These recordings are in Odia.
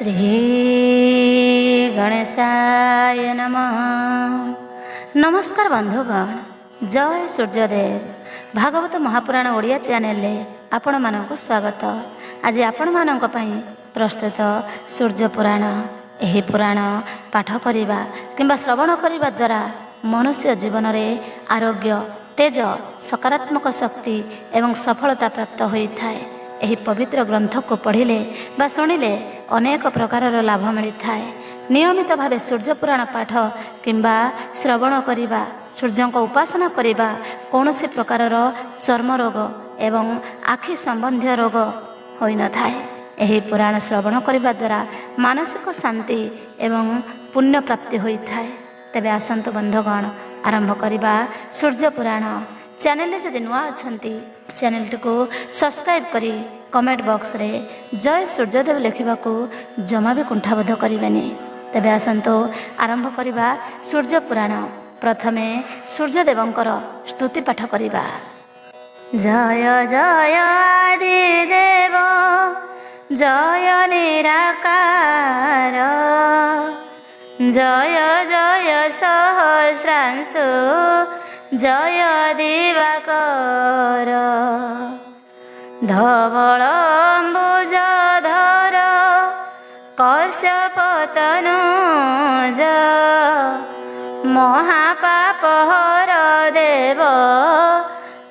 श्री गणेशाय नमः। नमस्कार बंधुगण, जय सूर्यदेव। भागवत महापुराण ओडिया चैनल आपण मानक स्वागत। आज आपण मानक पई प्रस्तुत सूर्य पुराण। एही पुराण पाठ करिबा किंबा श्रवण करिबा द्वारा मनुष्य जीवन रे आरोग्य, तेज, सकारात्मक शक्ति एवं सफलता प्राप्त होइथाय। एही पवित्र ग्रंथ को पढ़िले बा शुणिले अनेक प्रकारर लाभ मिलता है। नियमित भावे सूर्य पुराण पाठ किंबा श्रवण करिबा, सूर्य को उपासना करिबा कौनसी प्रकारर चर्म रोग एवं आखि संबंधी रोग होई न थाए। एही पुराण श्रवण करिबा द्वारा मानसिक शांति एवं पुण्य प्राप्ति होई थाए। तेबे आसंत बंधुगण आरंभ करिबा सूर्य पुराण। चैनल जदि नुआ अछंती चैनल को सब्सक्राइब करी कमेंट बॉक्स रे जय सूर्यदेव लिखा को जमा भी कुंठाबोध करें। तेबे आसंतो आरंभ करिबा सूर्य पुराण। प्रथमे सूर्यदेवंकर स्तुति पाठ करिबा। जय जय आदिदेव जय निराकार, जय जय सहस्रांशु जय दिवाकर, धवलम्बुजधर कश्यपतनुज, महापापहर देव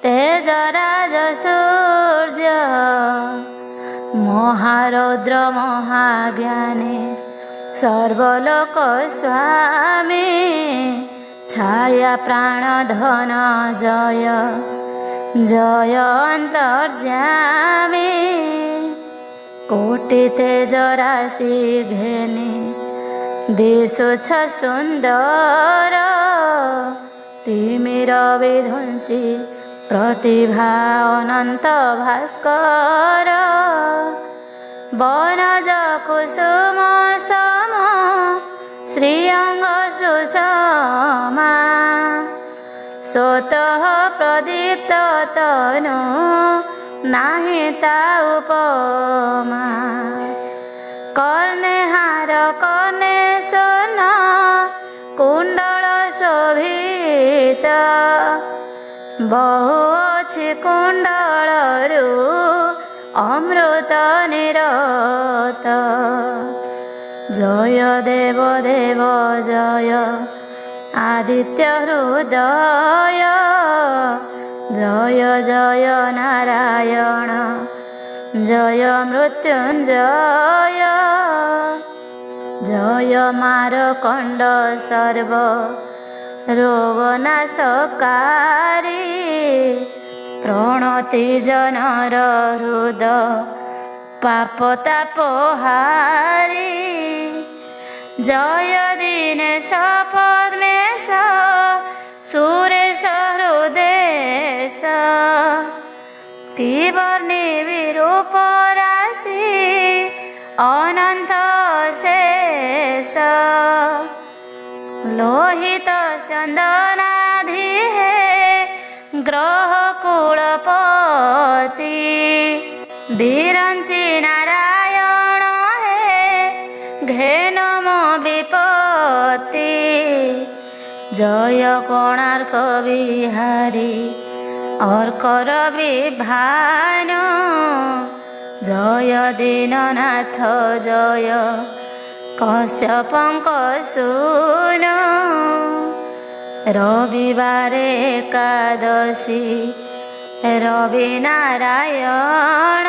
तेजराज सूर्य, महारौद्र महाज्ञानी सर्वलोक स्वामी, छाया प्राणधन जय जय अंतर्जामी, कोटि तेज राशि घेनी दिशु छ सुंदर, तिमिर विध्वंसी प्रतिभा अनंत भास्कर, वनज कुसुम सम श्रीअंग सुषमा, स्वतः प्रदीप्त तनु नाही ता उपमा, कर्णेहार कर्णे सोन कुंडल शोभित, बहु अछि कुंडलरु अमृत निरत, जय देव देव जय आदित्य हृदय, जय जय नारायण जय मृत्युंजय, जय मारकंड सर्व रोगनाशकारी, प्रणति जनर हृदय पापतापहारी, जय दीनेश पद्मेश सुरेश हृदेश, किवर्णी विरूप राशि अनंत शेष, लोहित चंदनाधि ग्रह कुलपति, बिरंची नारायण है घेनम विपत्ति, जय कोणार्क बिहारी अर्कर विभानु, जय दीननाथ जय कश्यपंक सून, रविवार एकादशी रवि नारायण,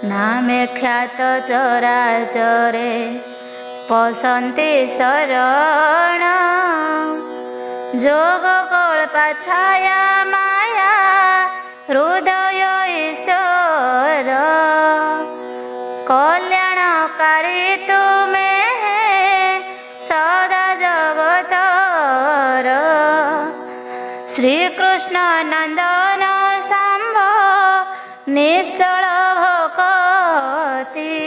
नामे ख्यात चराचरे पसंती शरण, जोग कल्पा छाया माया हृदय ईश्वर, कल्याणकारी तुमे सदा जगतर, श्री कृष्ण नंदन शंभ निश्चल भक्ति,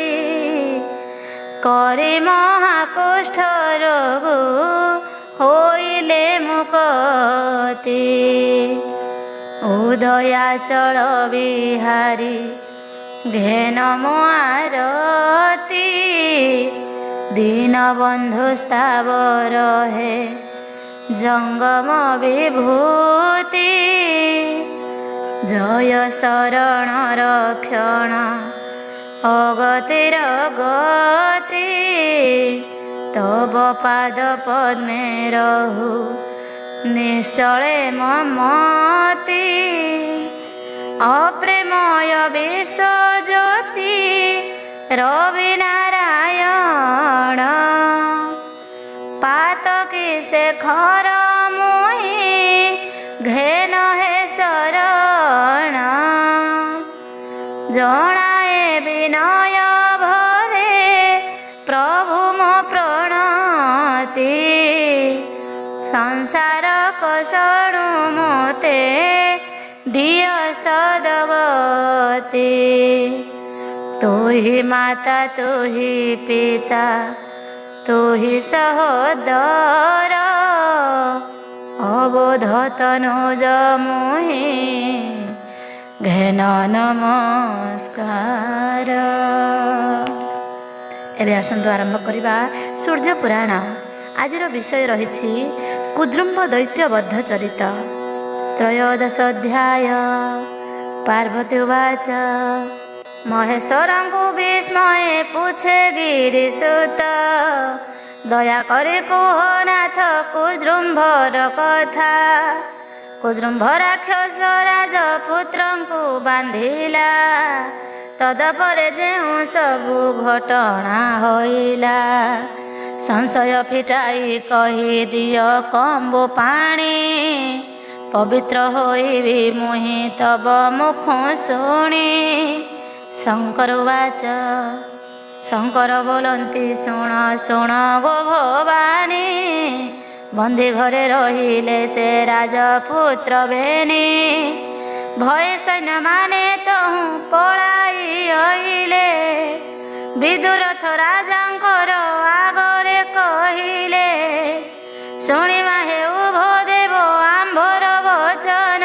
करि महाकुष्ठ रोग होइले मुक्ति, उदयाचल बिहारी ଘେନ ମୋ ଆରତି ଦୀନବନ୍ଧୁ ସ୍ଥାବର ହେ ଜଙ୍ଗମ ବିଭୂତି ଜୟ ଶରଣ ରକ୍ଷଣ ଅଗତିର ଗତି ତବ ପାଦ ପଦ୍ମେ ରହୁ ନିଶ୍ଚଳେ ମମତି ଅପ୍ରେମୟ ବିଶ୍ୱଜ୍ୟୋତି ରବି ନାରାୟଣ ପାତକୀ ଶେଖର ମୁହିଁ ଘେନ ହେ ଶରଣ ଜଣାଏ ବିନୟ ଭରେ ପ୍ରଭୁ ମୋ ପ୍ରଣତି ସଂସାର କଷଣୁ ମୋତେ ଦିଅ ସଦଗତି ତୁ ହି ମାତା ତୁ ହି ପିତା ତୁ ହି ସହୋଦର ଅବୋଧ ତନୁଜ ମୁହିଁ ଘେନ ନମସ୍କାର। ଏବେ ଆସନ୍ତୁ ଆରମ୍ଭ କରିବା ସୂର୍ଯ୍ୟ ପୁରାଣ। ଆଜିର ବିଷୟ ରହିଛି କୁଜୃମ୍ଭ ଦୈତ୍ୟ ବଦ୍ଧ ଚରିତ। ତ୍ରୟୋଦଶ ଅଧ୍ୟାୟ। ପାର୍ବତୀ ଉବାଚ ମହେଶ୍ୱରଙ୍କୁ ବିସ୍ମୟେ ପୁଛେ ଗିରିସୁତ ଦୟାକରି କୁହ ନାଥ କୁଜୃମ୍ଭର କଥା। କୁଜୃମ୍ଭ ରାକ୍ଷସ ରାଜପୁତ୍ରଙ୍କୁ ବାନ୍ଧିଲା ତଦପରେ ଯେଉଁ ସବୁ ଘଟଣା ହୋଇଲା ସଂଶୟ ଫିଟାଇ କହିଦିଅ କମ୍ବୁ ପାଣି ପବିତ୍ର ହୋଇବି ମୁହିଁ ତବ ମୁଖ ଶୁଣି। ଶଙ୍କର ଉବାଚ ଶଙ୍କର ବୋଲନ୍ତି ଶୁଣ ଶୁଣ ଗୋ ଭବାନୀ ବନ୍ଦୀ ଘରେ ରହିଲେ ସେ ରାଜପୁତ୍ର ବେନି ଭୟ ସୈନ୍ୟମାନେ ତହୁଁ ପଳାଇ ଅଇଲେ ବିଦୁରଥ ରାଜାଙ୍କର ଆଗରେ କହିଲେ ଶୁଣିବା ହେଉ ଭୋଦେବ ଆମ୍ଭର ବଚନ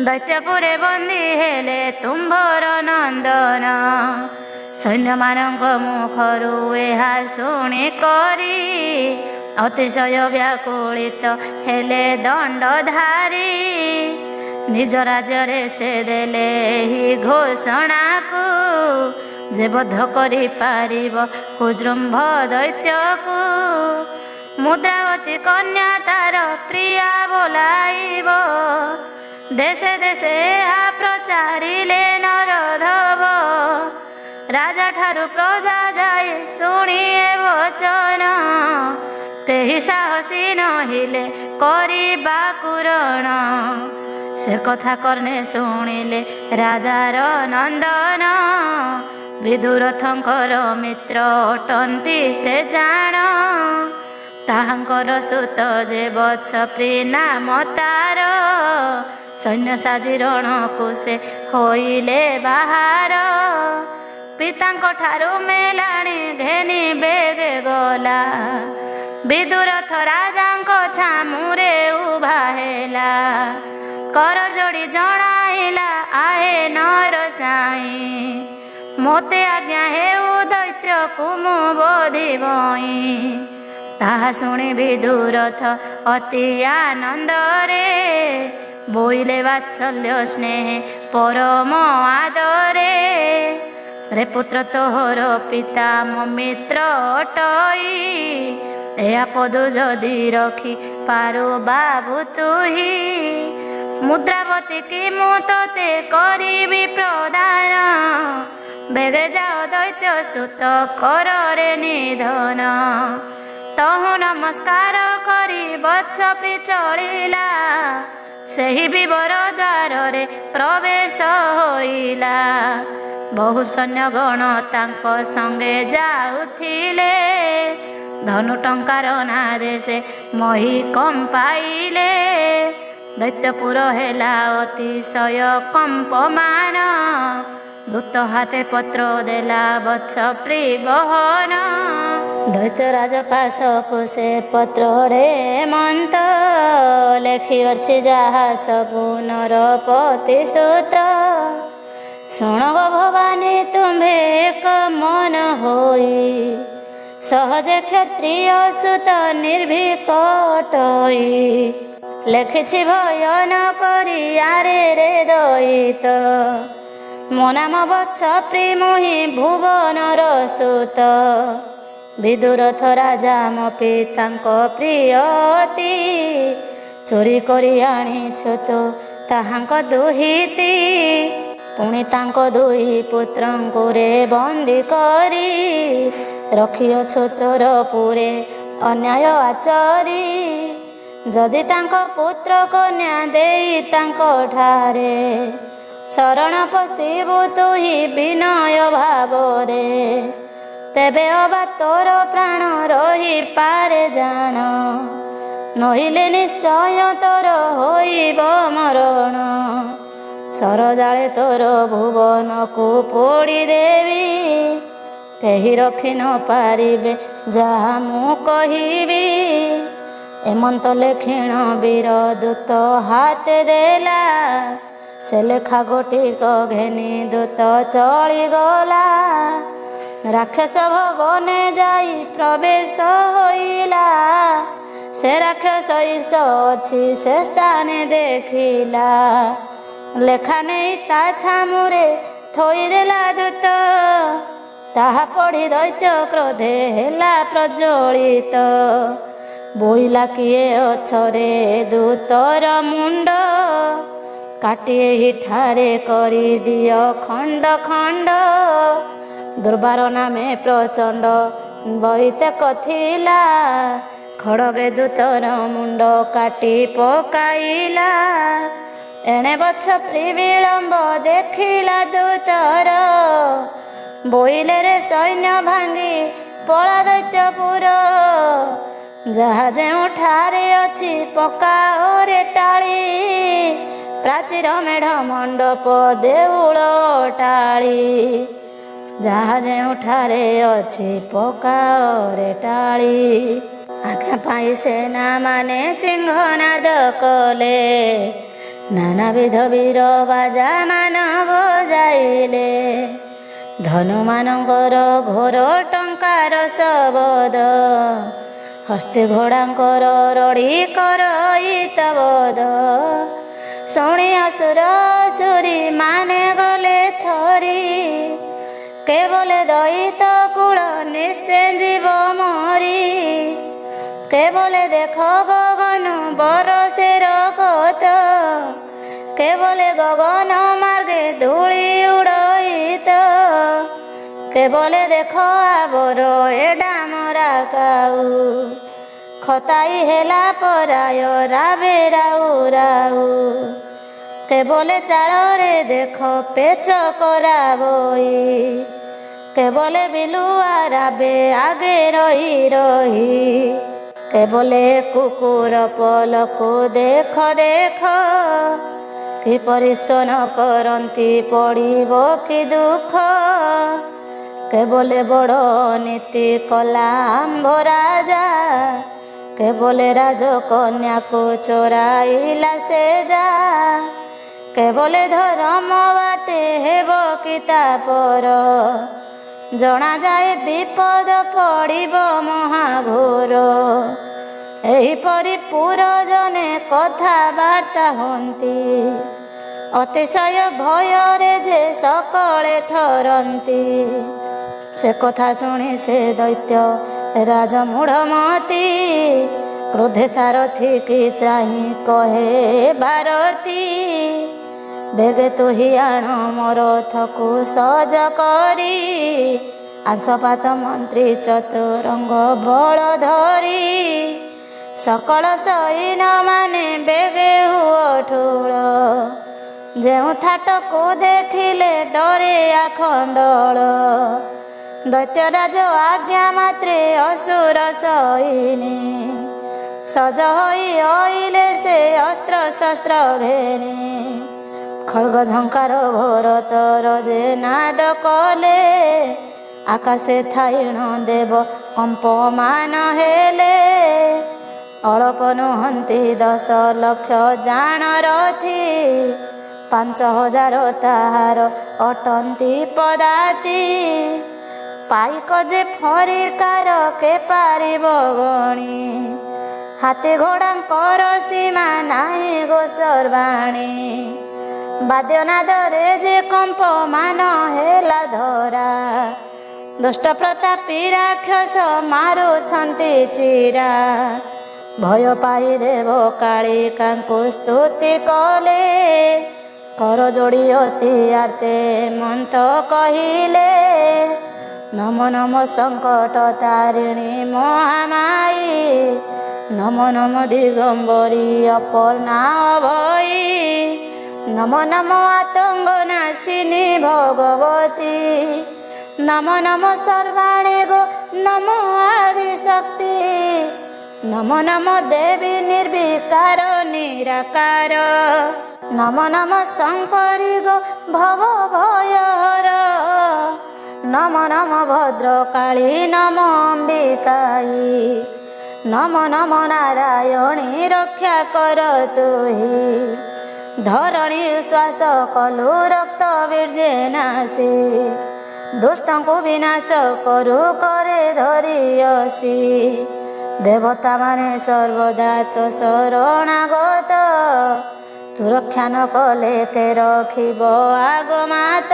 ଦୈତ୍ୟପୁରେ ବନ୍ଦୀ ହେଲେ ତୁମ୍ଭର ନନ୍ଦନ। ସୈନ୍ୟମାନଙ୍କ ମୁଖରୁ ଏହା ଶୁଣି କରି ଅତିଶୟ ବ୍ୟାକୁଳିତ ହେଲେ ଦଣ୍ଡଧାରୀ ନିଜ ରାଜ୍ୟରେ ସେ ଦେଲେ ଏହି ଘୋଷଣାକୁ ଯେ ବଦ୍ଧ କରିପାରିବ କୁଜୃମ୍ଭ ଦୈତ୍ୟକୁ ମୁଦ୍ରାବତୀ କନ୍ୟା ତାର ପ୍ରିୟା ବୋଲାଇବ ଦେଶେ ଦେଶେ ଏହା ପ୍ରଚାରିଲେ ନରଧବ ରାଜା ଠାରୁ ପ୍ରଜା ଯାଇ ଶୁଣିଏ ବଚନ କେହି ସାହସୀ ନହିଲେ କରିବାକୁ ରଣ। ସେ କଥା କର୍ଣ୍ଣେ ଶୁଣିଲେ ରାଜାର ନନ୍ଦନ ବିଦୁରଥଙ୍କର ମିତ୍ର ଅଟନ୍ତି ସେ ଜାଣ ତାହାଙ୍କର ସୁତ ଯେ ବତ୍ସ ପ୍ରୀ ନାମ ତାର ସୈନ୍ୟ ସାଜି ରଣକୁ ସେ ହୋଇଲେ ବାହାର ପିତାଙ୍କ ଠାରୁ ମେଲାଣି ଘେନି ବେଗେ ଗଲା ବିଦୁରଥ ରାଜାଙ୍କ ଛାମୁରେ ଉଭା ହେଲା କର ଯୋଡ଼ି ଜଣାଇଲା ଆହେ ନର ସାଇଁ ମୋତେ ଆଜ୍ଞା ହେଉ ଦୈତ୍ୟକୁ ମୁଁ ବୋଧିବଇଁ। ତାହା ଶୁଣି ବିଦୁରଥ ଅତି ଆନନ୍ଦରେ ବୋଇଲେ ବାତ୍ସଲ୍ୟ ସ୍ନେହ ପରମ ଆଦରେ ରେ ପୁତ୍ର ତୋହର ପିତା ମୋ ମିତ୍ର ଅଟଇ ଏହା ପଦୁ ଯଦି ରଖି ପାରୁ ବାବୁ ତୁହି ମୁଦ୍ରାବତୀ କି ମୁଁ ତୋତେ କରିବି ପ୍ରଦାନ ବେଗେ ଯାଅ ଦୈତ୍ୟ ସୁତ କରରେ ନିଧନ। ତହୁଁ ନମସ୍କାର କରି ବତ୍ସ ପ୍ରୀ ଚଳିଲା ସେହି ବିବର ଦ୍ୱାରରେ ପ୍ରବେଶ ହୋଇଲା ବହୁ ସୈନ୍ୟଗଣ ତାଙ୍କ ସଙ୍ଗେ ଯାଉଥିଲେ ଧନୁ ଟଙ୍କାର ନାଦେ ସେ ମହି କମ୍ପାଇଲେ ଦୈତ୍ୟପୁର ହେଲା ଅତିଶୟ କମ୍ପମାନ ଦୂତ ହାତେ ପତ୍ର ଦେଲା ବତ୍ସ ପ୍ରୀ ବହନ ଦୈତ୍ୟରାଜ ପାଶକୁ ସେ ପତ୍ରରେ ମନ୍ତ ଲେଖିଅଛି ଯାହା ସବୁ ନରପତି ସୁତ ଶୁଣ ଗୋ ଭବାନୀ ତୁମ୍ଭେ ଏକ ମନ ହୋଇ, ସହଜେ କ୍ଷତ୍ରିୟ ସୁତ ନିର୍ଭୀକଟଇ। ଲେଖିଛି ଭୟ ନ କରି ଆରେ ରେ ଦଇତ, ମୋ ନାମ ବତ୍ସ ପ୍ରିମୋହି ଭୁବନର ସୁତ। ବିଦୁରଥ ରାଜା ମୋ ପିତାଙ୍କ ପ୍ରିୟତି, ଚୋରି କରି ଆଣିଛୁ ତୁ ତାହାଙ୍କ ଦୁହିତି। ପୁଣି ତାଙ୍କ ଦୁଇ ପୁତ୍ରଙ୍କୁ ରେ ବନ୍ଦୀ କରି, ରଖିଅଛୁ ତୋର ପୁରେ ଅନ୍ୟାୟ ଆଚରି। ଯଦି ତାଙ୍କ ପୁତ୍ର କନ୍ୟା ଦେଇ ତାଙ୍କ ଠାରେ, ଶରଣ ପଶିବୁ ତୁହି ବିନୟ ଭାବରେ। ତେବେ ଅବା ତୋର ପ୍ରାଣ ରହିପାରେ ଜାଣ, ନହିଲେ ନିଶ୍ଚୟ ତୋର ହୋଇବ ମରଣ। ସରଜାଳେ ତୋର ଭୁବନକୁ ପୋଡ଼ି ଦେବି, କେହି ରଖି ନ ପାରିବେ ଯାହା ମୁଁ କହିବି। ଏମନ୍ତ ଲେଖିଣ ବୀର ଦୂତ ହାତେ ଦେଲା, ସେ ଲେଖା ଗୋଟିକ ଘେନି ଦୂତ ଚଳିଗଲା। ରାକ୍ଷସ ଭବନେ ଯାଇ ପ୍ରବେଶ ହୋଇଲା, ସେ ରାକ୍ଷସ ଈଶ ଅଛି ସେ ସ୍ଥାନେ ଦେଖିଲା। ଲେଖା ନେଇ ତା ଛାମୁରେ ଥୋଇଦେଲା ଦୂତ, ତାହା ପଢ଼ି ଦୈତ୍ୟ କ୍ରୋଧେ ହେଲା ପ୍ରଜ୍ୱଳିତ। ବୋଇଲା କିଏ ଅଛରେ ଦୂତର ମୁଣ୍ଡ, କାଟି ଏହିଠାରେ କରିଦିଅ ଖଣ୍ଡ ଖଣ୍ଡ। ଦୁର୍ବାର ନାମେ ପ୍ରଚଣ୍ଡ ବୈତକ ଥିଲା, ଖଡ଼ଗେ ଦୂତର ମୁଣ୍ଡ କାଟି ପକାଇଲା। ଏଣେ ବତ୍ସ ବିଳମ୍ବ ଦେଖିଲା ଦୂତର, ବୋଇଲେରେ ସୈନ୍ୟ ଭାଙ୍ଗି ପଳା ଦୈତ୍ୟପୁର। ଯାହା ଯେଉଁଠାରେ ଅଛି ପକାଓରେ ଟାଳି, ପ୍ରାଚୀର ମେଢ଼ ମଣ୍ଡପ ଦେଉଳ ଟାଳି। ଯାହା ଯେଉଁଠାରେ ଅଛି ପକାଓରେ ଟାଳି। ଆଜ୍ଞା ପାଇ ସେନାମାନେ ସିଂହନାଦ କଲେ, ନାନାବିଧ ବୀର ବାଜା ମାନ ବଜାଇଲେ। ଧନୁମାନଙ୍କର ଘୋର ଟଙ୍କାର ଶବଦ, ହସ୍ତି ଘୋଡ଼ାଙ୍କର ରଡ଼ି କରଇତବଦ। ଶୁଣି ଅସୁର ଅସୁରୀ ମାନେ ଗଲେ ଥରି, କେବଳେ ଦଇତ କୂଳ ନିଶ୍ଚେ ଯିବ ମରି। କେବଳେ ଦେଖ ଗଗନ ବରଷେ ରକତ, କେବଳେ ଗଗନ ମାର୍ଗେ ଧୂଳି ଉଡ଼ଇତ। କେବଳେ ଦେଖ ଆବର ଏ ଡାମରା କାଉ, ଖତାଇ ହେଲା ପରାୟ ରାବେ ରାଉ ରାଉ। କେବଳେ ଚାଳରେ ଦେଖ ପେଚ କରା ବଇ, କେବଳେ ବିଲୁଆ ରାବେ ଆଗେ ରହି ରହି। କେବଳେ କୁକୁର ପଲକୁ ଦେଖ ଦେଖ, କିପରି ଶୋନ କରନ୍ତି ପଡ଼ିବ କି ଦୁଃଖ। କେବଳେ ବଡ଼ ନୀତି କଲା ଆମ୍ଭ ରାଜା, କେବଳେ ରାଜକନ୍ୟାକୁ ଚୋରାଇଲା ସେ ଯା। କେବଳେ ଧର୍ମ ବାଟେ ହେବ କି ତାପର, ଜଣାଯାଏ ବିପଦ ପଡ଼ିବ ମହାଘୋର। ଏହିପରି ପୁରଜନେ କଥାବାର୍ତ୍ତା ହୁଅନ୍ତି, ଅତିଶୟ ଭୟରେ ଯେ ସକଳେ ଥରନ୍ତି। ସେ କଥା ଶୁଣି ସେ ଦୈତ୍ୟ ରାଜ ମୂଢ଼ମତି, କ୍ରୋଧେ ସାରଥି କି ଚାହିଁ କହେ ଭାରତୀ। ବେଗେ ତୁହି ଆଣ ମୋ ରଥକୁ ସଜ କରି, ଆସପାତ ମନ୍ତ୍ରୀ ଚତୁରଙ୍ଗ ବଳ ଧରି। ସକଳ ସୈନ ମାନେ ବେଗେ ହୁଅ ଠୁଳ, ଯେଉଁ ଥାଟକୁ ଦେଖିଲେ ଡରେ ଆଖଣ୍ଡଳ। ଦୈତ୍ୟରାଜ ଆଜ୍ଞା ମାତ୍ରେ ଅସୁର ସୈନୀ, ସଜ ହୋଇ ଅଇଲେ ସେ ଅସ୍ତ୍ର ଶସ୍ତ୍ର ଘେନି। ଖड्ग ଝଙ୍କାର ଘୋର ତର ଯେ ନାଦ କଲେ, ଆକାଶେ ଥାଇଣ ଦେବ କମ୍ପମାନ ହେଲେ। ଅଳପ ନୁହନ୍ତି 10 ଲକ୍ଷ ଜାଣ ରଥି, 5,000 ତାହାର ଅଟନ୍ତି ପଦାତି। ପାଇକ ଯେ ଫରିକାର କେ ପାରିବ ଗଣି, ହାତୀ ଘୋଡ଼ାଙ୍କର ସୀମା ନାହିଁ ଗୋ ସର୍ବାଣୀ। ବାଦ୍ୟନାଦରେ ଯେ କମ୍ପମାନ ହେଲା ଧରା, ଦୁଷ୍ଟ ପ୍ରତାପୀ ରାକ୍ଷସ ମାରୁଛନ୍ତି ଚିରା। ଭୟ ପାଇ ଦେବ କାଳିକାଙ୍କୁ ସ୍ତୁତି କଲେ, କର ଯୋଡ଼ି ଅତି ଆର୍ତ୍ତେ ମନ୍ତ କହିଲେ। ନମ ନମ ସଙ୍କଟ ତାରିଣୀ ମହାମାଇ, ନମ ନମ ଦିଗମ୍ବରୀ ଅପର୍ଣ୍ଣା ଅଭୟୀ। ନମ ନମ ଆତଙ୍ଗ ନାଶିନୀ ଭଗବତୀ, ନମ ନମ ସର୍ବାଣୀ ଗୋ ନମ ଆଦିଶକ୍ତି। ନମ ନମ ଦେବୀ ନିର୍ବିକାର ନିରାକାର, ନମ ନମ ଶଙ୍କରୀ ଗୋ ଭବ ଭୟହର। ନମ ନମ ଭଦ୍ରକାଳୀ ନମ ଅମ୍ବିକାଇ, ନମ ନମ ନାରାୟଣୀ ରକ୍ଷା କର ତୁହି। ଧରଣୀ ଶ୍ୱାସ କଲୁ ରକ୍ତ ବୀର୍ଯ୍ୟ ନାଶୀ, ଦୁଷ୍ଟଙ୍କୁ ବିନାଶ କରୁ କରେ ଧରିଅସି। ଦେବତାମାନେ ସର୍ବଦା ତୋ ଶରଣାଗତ, ତୁ ରକ୍ଷା ନ କଲେ କେ ରଖିବ ଆଗମାତ।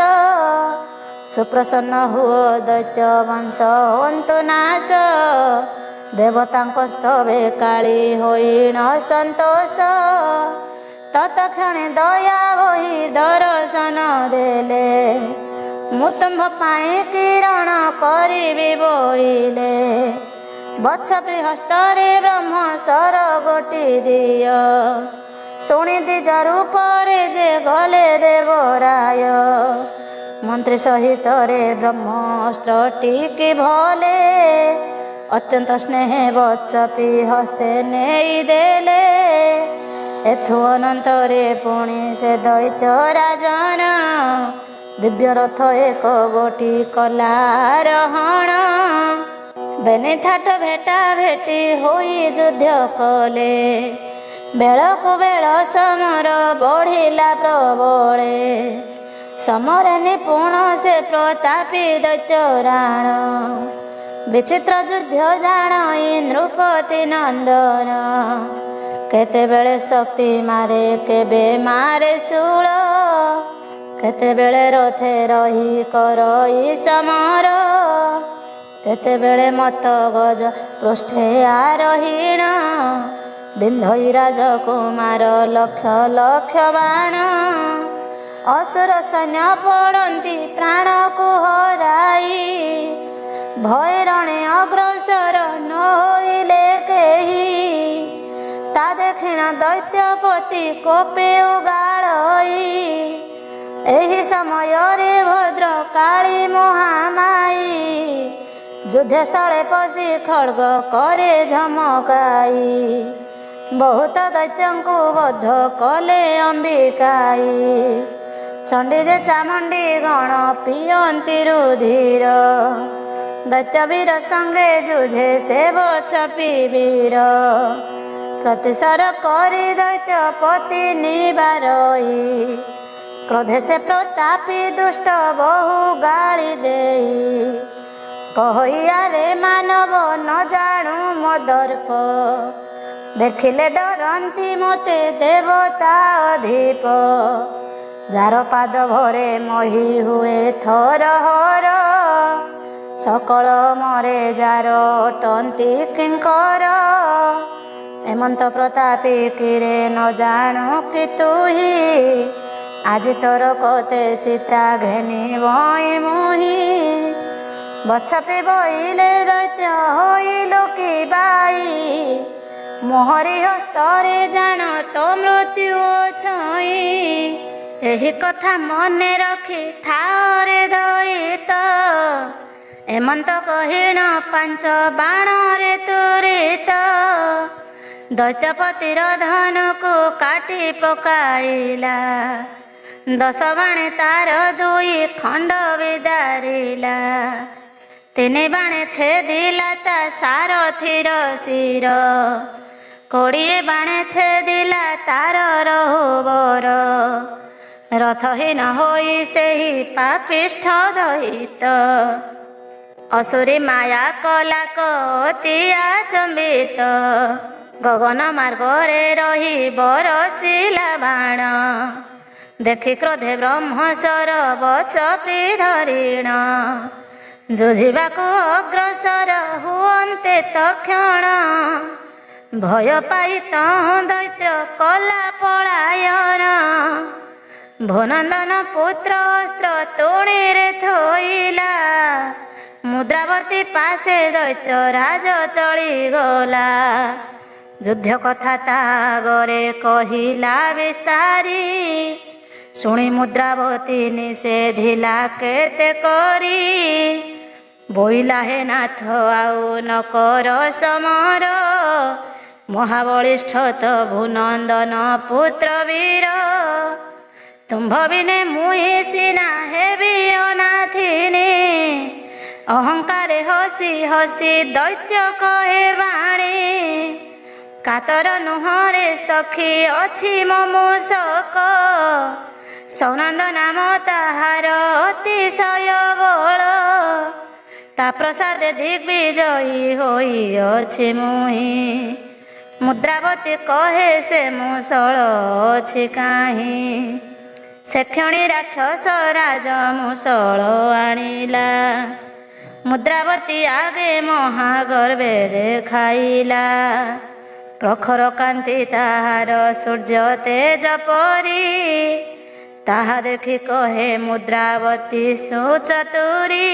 ସୁପ୍ରସନ୍ନ ହୁଅ ଦୈତ୍ୟ ବଂଶ ହନ୍ତୁ ନାଶ, ଦେବତାଙ୍କ ସ୍ତବେ କାଳୀ ହୋଇଣ ସନ୍ତୋଷ। ତତକ୍ଷଣେ ଦୟା ବହି ଦର୍ଶନ ଦେଲେ, ମୁଁ ତୁମ୍ଭ ପାଇଁ କିରଣ କରିବି ବୋଇଲେ। ବତ୍ସପି ହସ୍ତରେ ବ୍ରହ୍ମ ସର ଗୋଟି ଦିଅ, ଶୁଣି ଦ୍ୱିଜ ରୂପରେ ଯେ ଗଲେ ଦେବରାୟ। ମନ୍ତ୍ରୀ ସହିତରେ ବ୍ରହ୍ମଅସ୍ତ୍ରଟି କି ଭଲେ, ଅତ୍ୟନ୍ତ ସ୍ନେହ ବତ୍ସପି ହସ୍ତେ ନେଇ ଦେଲେ। ଏଥୁ ଅନନ୍ତରେ ପୁଣି ସେ ଦୈତ୍ୟ ରାଜନ, ଦିବ୍ୟ ରଥ ଏକ ଗୋଟି କଲା ଆରୋହଣ। ବେନି ଥାଟ ଭେଟା ଭେଟି ହୋଇ ଯୁଦ୍ଧ କଲେ, ବେଳକୁ ବେଳ ସମର ବଢ଼ିଲା ପ୍ରବଳେ। ସମରେ ନିପୁଣ ସେ ପ୍ରତାପୀ ଦୈତ୍ୟ ରାଣ, ବିଚିତ୍ର ଯୁଦ୍ଧ ଜାଣଇ ନୃପତି ନନ୍ଦନ। କେତେବେଳେ ଶକ୍ତି ମାରେ କେବେ ମାରେ ଶୂଳ, କେତେବେଳେ ରଥେ ରହି କରଇ ସମର। କେତେବେଳେ ମତ ଗଜ ପୃଷ୍ଠେ ଆରୋହୀଣ, ବିନ୍ଧଇ ରାଜକୁମାର ଲକ୍ଷ ଲକ୍ଷ ବାଣ। ଅସୁର ସୈନ୍ୟ ପଡ଼ନ୍ତି ପ୍ରାଣକୁ ହରାଇ, ଭୟରଣେ ଅଗ୍ରସର ନ ହୋଇଲେ କେହି। ତା ଦେଖିଣ ଦୈତ୍ୟପତି କୋପେ ଉଗାଳଇ, ଏହି ସମୟରେ ଭଦ୍ର କାଳୀ ମହାମାଇ। ଯୁଦ୍ଧସ୍ଥଳେ ପଶି ଖड्ग କରେ ଝମକାଇ, ବହୁତ ଦୈତ୍ୟଙ୍କୁ ବଧ କଲେ ଅମ୍ବିକାଇ। ଚଣ୍ଡୀ ଯେ ଚାମୁଣ୍ଡୀ ଗଣ ପିଅନ୍ତି ରୁଧିର, ଦୈତ୍ୟବୀର ସଙ୍ଗେ ଯୁଝେ ସେ ବତ୍ସପି ବୀର। ପ୍ରତିସର କରି ଦୈତ୍ୟପତି ନିବାରଇ, କ୍ରୋଧେ ସେ ପ୍ରତାପୀ ଦୁଷ୍ଟ ବହୁ ଗାଳି ଦେଇ। କହିଆରେ ମାନବ ନ ଜାଣୁ ମୋ ଦର୍ପ, ଦେଖିଲେ ଡରନ୍ତି ମୋତେ ଦେବତା ଅଧିପ। ଯାର ପାଦ ଭରେ ମହି ହୁଏ ଥରହର, ସକଳ ମରେ ଯାର ଅଟନ୍ତି କିଙ୍କର। ଏମନ୍ତ ପ୍ରତାପୀ କିରେ ନ ଜାଣୁ କି ତୁହି, ଆଜି ତୋର କତେ ଚିତା ଘେନି ବଇଁ ମୁହିଁ। ବତ୍ସପି ବଇଲେ ଦୈତ୍ୟ ହୋଇଲୁ କି ବାଇ, ମୋହରି ହସ୍ତରେ ଜାଣ ତୋ ମୃତ୍ୟୁ ଛଇଁ। ଏହି କଥା ମନେ ରଖି ଥାଅରେ ଦଇତ, ଏମନ୍ତ କହିଣ 5 ବାଣରେ ତୁରିତ। ଦୈତ୍ୟପତିର ଧନକୁ କାଟି ପକାଇଲା, 10 ବାଣେ ତାର 2 ଖଣ୍ଡ ବିଦାରିଲା। 3 ବାଣେ ଛେଦିଲା ତା ସାରଥିର ଶିର, 20 ବାଣେ ଛେଦିଲା ତାର ରହୁବର। ରଥହୀନ ହୋଇ ସେହି ପାପିଷ୍ଠ ଦଇତ ଅସୁରୀ ମାୟା କଲାକ ଅତି ଆଚମ୍ବିତ ଗଗନ ମାର୍ଗରେ ରହି ବରସିଲା ବାଣ ଦେଖି କ୍ରୋଧେ ବ୍ରହ୍ମଶର ବଚ ଧରିଣ ଯୁଝିବାକୁ ଅଗ୍ରସର ହୁଅନ୍ତେ ତକ୍ଷଣ ଭୟ ପାଇ ତହୁଁ ଦୈତ୍ୟ କଲା ପଳାୟନ ଭୋନନ୍ଦନ ପୁତ୍ର ଅସ୍ତ୍ର ତୁଣିରେ ଥୋଇଲା ମୁଦ୍ରାବତୀ ପାଶେ ଦୈତ୍ୟ ରାଜ ଚଳିଗଲା ଯୁଦ୍ଧ କଥା ତା ଆଗରେ କହିଲା ବିସ୍ତାରୀ ଶୁଣି ମୁଦ୍ରାବତୀ ନିଷେଧିଲା କେତେ କରି ବୋଇଲା ହେ ନାଥ ଆଉ ନ କର ସମର ମହାବଳିଷ୍ଠ ତଭୁ ନନ୍ଦନ ପୁତ୍ର ବୀର ତୁମ୍ଭ ବିନେ ମୁହିଁ ସିନା ହେବି ଅନାଥିନୀ ଅହଙ୍କାରେ ହସି ହସି ଦୈତ୍ୟ କହେ ବାଣୀ କାତର ନୁହଁରେ ସଖୀ ଅଛି ମୋ ମୂଷକ ସୌନନ୍ଦ ନାମ ତାହାର ଅତିଶୟ ବଳ ତା ପ୍ରସାଦେ ଦିଗ୍ବିଜୟୀ ହୋଇଅଛି ମୁହିଁ ମୁଦ୍ରାବତୀ କହେ ସେ ମୂଷଳ ଅଛି କାହିଁ ସେ କ୍ଷଣି ରାକ୍ଷସ ରାଜ ମୂଷଳ ଆଣିଲା ମୁଦ୍ରାବତୀ ଆଗେ ମହାଗର୍ବେ ଦେଖାଇଲା ପ୍ରଖର କାନ୍ତି ତାହାର ସୂର୍ଯ୍ୟ ତେଜ ପରି ତାହା ଦେଖି କହେ ମୁଦ୍ରାବତୀ ସୁଚତୁରୀ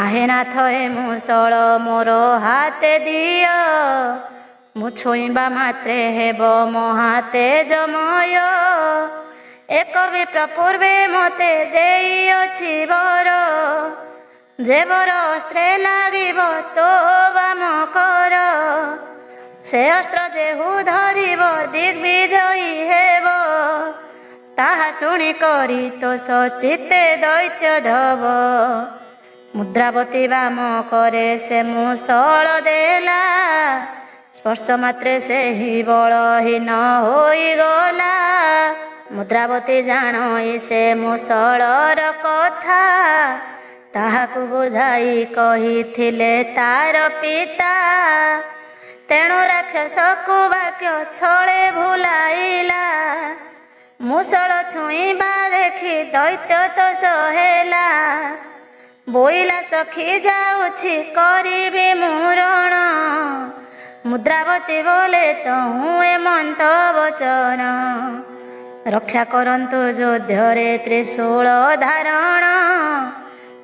ଆହେ ନାଥ ଏ ମୂଷଳ ମୋର ହାତେ ଦିଅ ମୁଁ ଛୁଇଁବା ମାତ୍ରେ ହେବ ମହାତେଜମୟ ଏକ ବିପ୍ର ପୂର୍ବେ ମୋତେ ଦେଇଅଛି ବର ଯେ ବର ଅସ୍ତ୍ରେ ଲାଗିବ ତୋ ବାମ କର ସେ ଅସ୍ତ୍ର ଯେହୁ ଧରିବ ଦିଗ୍ବିଜୟୀ ହେବ ତାହା ଶୁଣି କରି ତୋଷ ଚିତ୍ତେ ଦୈତ୍ୟ ଧବ ମୁଦ୍ରାବତୀ ବାମ କରେ ସେ ମୂଷଳ ଦେଲା ସ୍ପର୍ଶ ମାତ୍ରେ ସେହି ବଳହୀନ ହୋଇଗଲା ମୁଦ୍ରାବତୀ ଜାଣଇ ସେ ମୂଷଳର କଥା ତାହାକୁ ବୁଝାଇ କହିଥିଲେ ତାର ପିତା ତେଣୁ ରାକ୍ଷସକୁ ବାକ୍ୟ ଛଳେ ଭୁଲାଇଲା ମୂଷଳ ଛୁଇଁବା ଦେଖି ଦୈତ୍ୟ ତୋଷ ହେଲା ବୋଇଲା ସଖୀ ଯାଉଛି କରିବି ମୁରଣ ମୁଦ୍ରାବତୀ ବୋଲେ ତହୁଁ ଏମନ୍ତ ବଚନ ରକ୍ଷା କରନ୍ତୁ ଯୁଦ୍ଧରେ ତ୍ରିଶୂଳ ଧାରଣ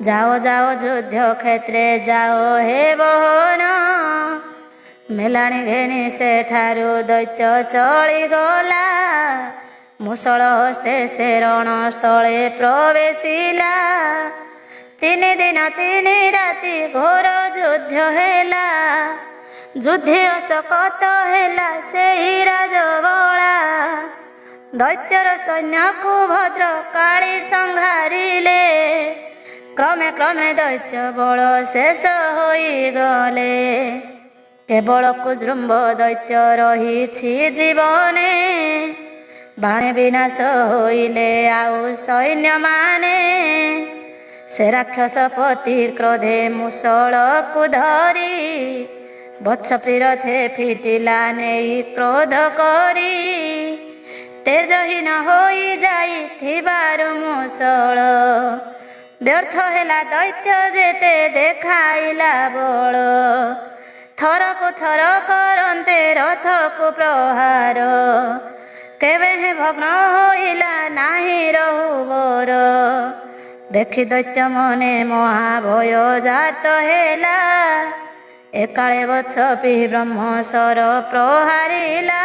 ଯାଅ ଯାଅ ଯୁଦ୍ଧ କ୍ଷେତ୍ରେ ଯାଅ ହେ ବହନ ମେଲାଣି ଘେନି ସେଠାରୁ ଦୈତ୍ୟ ଚଳିଗଲା ମୂଷଳ ହସ୍ତେ ସେ ରଣସ୍ଥଳେ ପ୍ରବେଶିଲା 3 ଦିନ 3 ରାତି ଘୋର ଯୁଦ୍ଧ ହେଲା ଯୁଦ୍ଧି ଅଶକତ ହେଲା ସେହି ରାଜବଳା ଦୈତ୍ୟର ସୈନ୍ୟକୁ ଭଦ୍ର କାଳି ସଂହାରିଲେ କ୍ରମେ କ୍ରମେ ଦୈତ୍ୟ ବଳ ଶେଷ ହୋଇଗଲେ କେବଳ କୁଜୃମ୍ଭ ଦୈତ୍ୟ ରହିଛି ଜୀବନେ ବାଣେ ବିନାଶ ହୋଇଲେ ଆଉ ସୈନ୍ୟମାନେ ସେ ରାକ୍ଷସପତି କ୍ରୋଧେ ମୂଷଳକୁ ଧରି ବତ୍ସପିରଥେ ଫିଟିଲା ନେଇ କ୍ରୋଧ କରି ତେଜହୀନ ହୋଇ ଯାଇଥିବାରୁ ମୂଷଳ ବ୍ୟର୍ଥ ହେଲା ଦୈତ୍ୟ ଯେତେ ଦେଖାଇଲା ବଳ ଥରକୁ ଥର କରନ୍ତେ ରଥକୁ ପ୍ରହାର କେବେ ହେ ଭଗ୍ନ ହୋଇଲା ନାହିଁ ରହୁବର ଦେଖି ଦୈତ୍ୟ ମନେ ମହାଭୟ ଜାତ ହେଲା ଏକାଳେ ବତ୍ସପି ବ୍ରହ୍ମଶର ପ୍ରହାରିଲା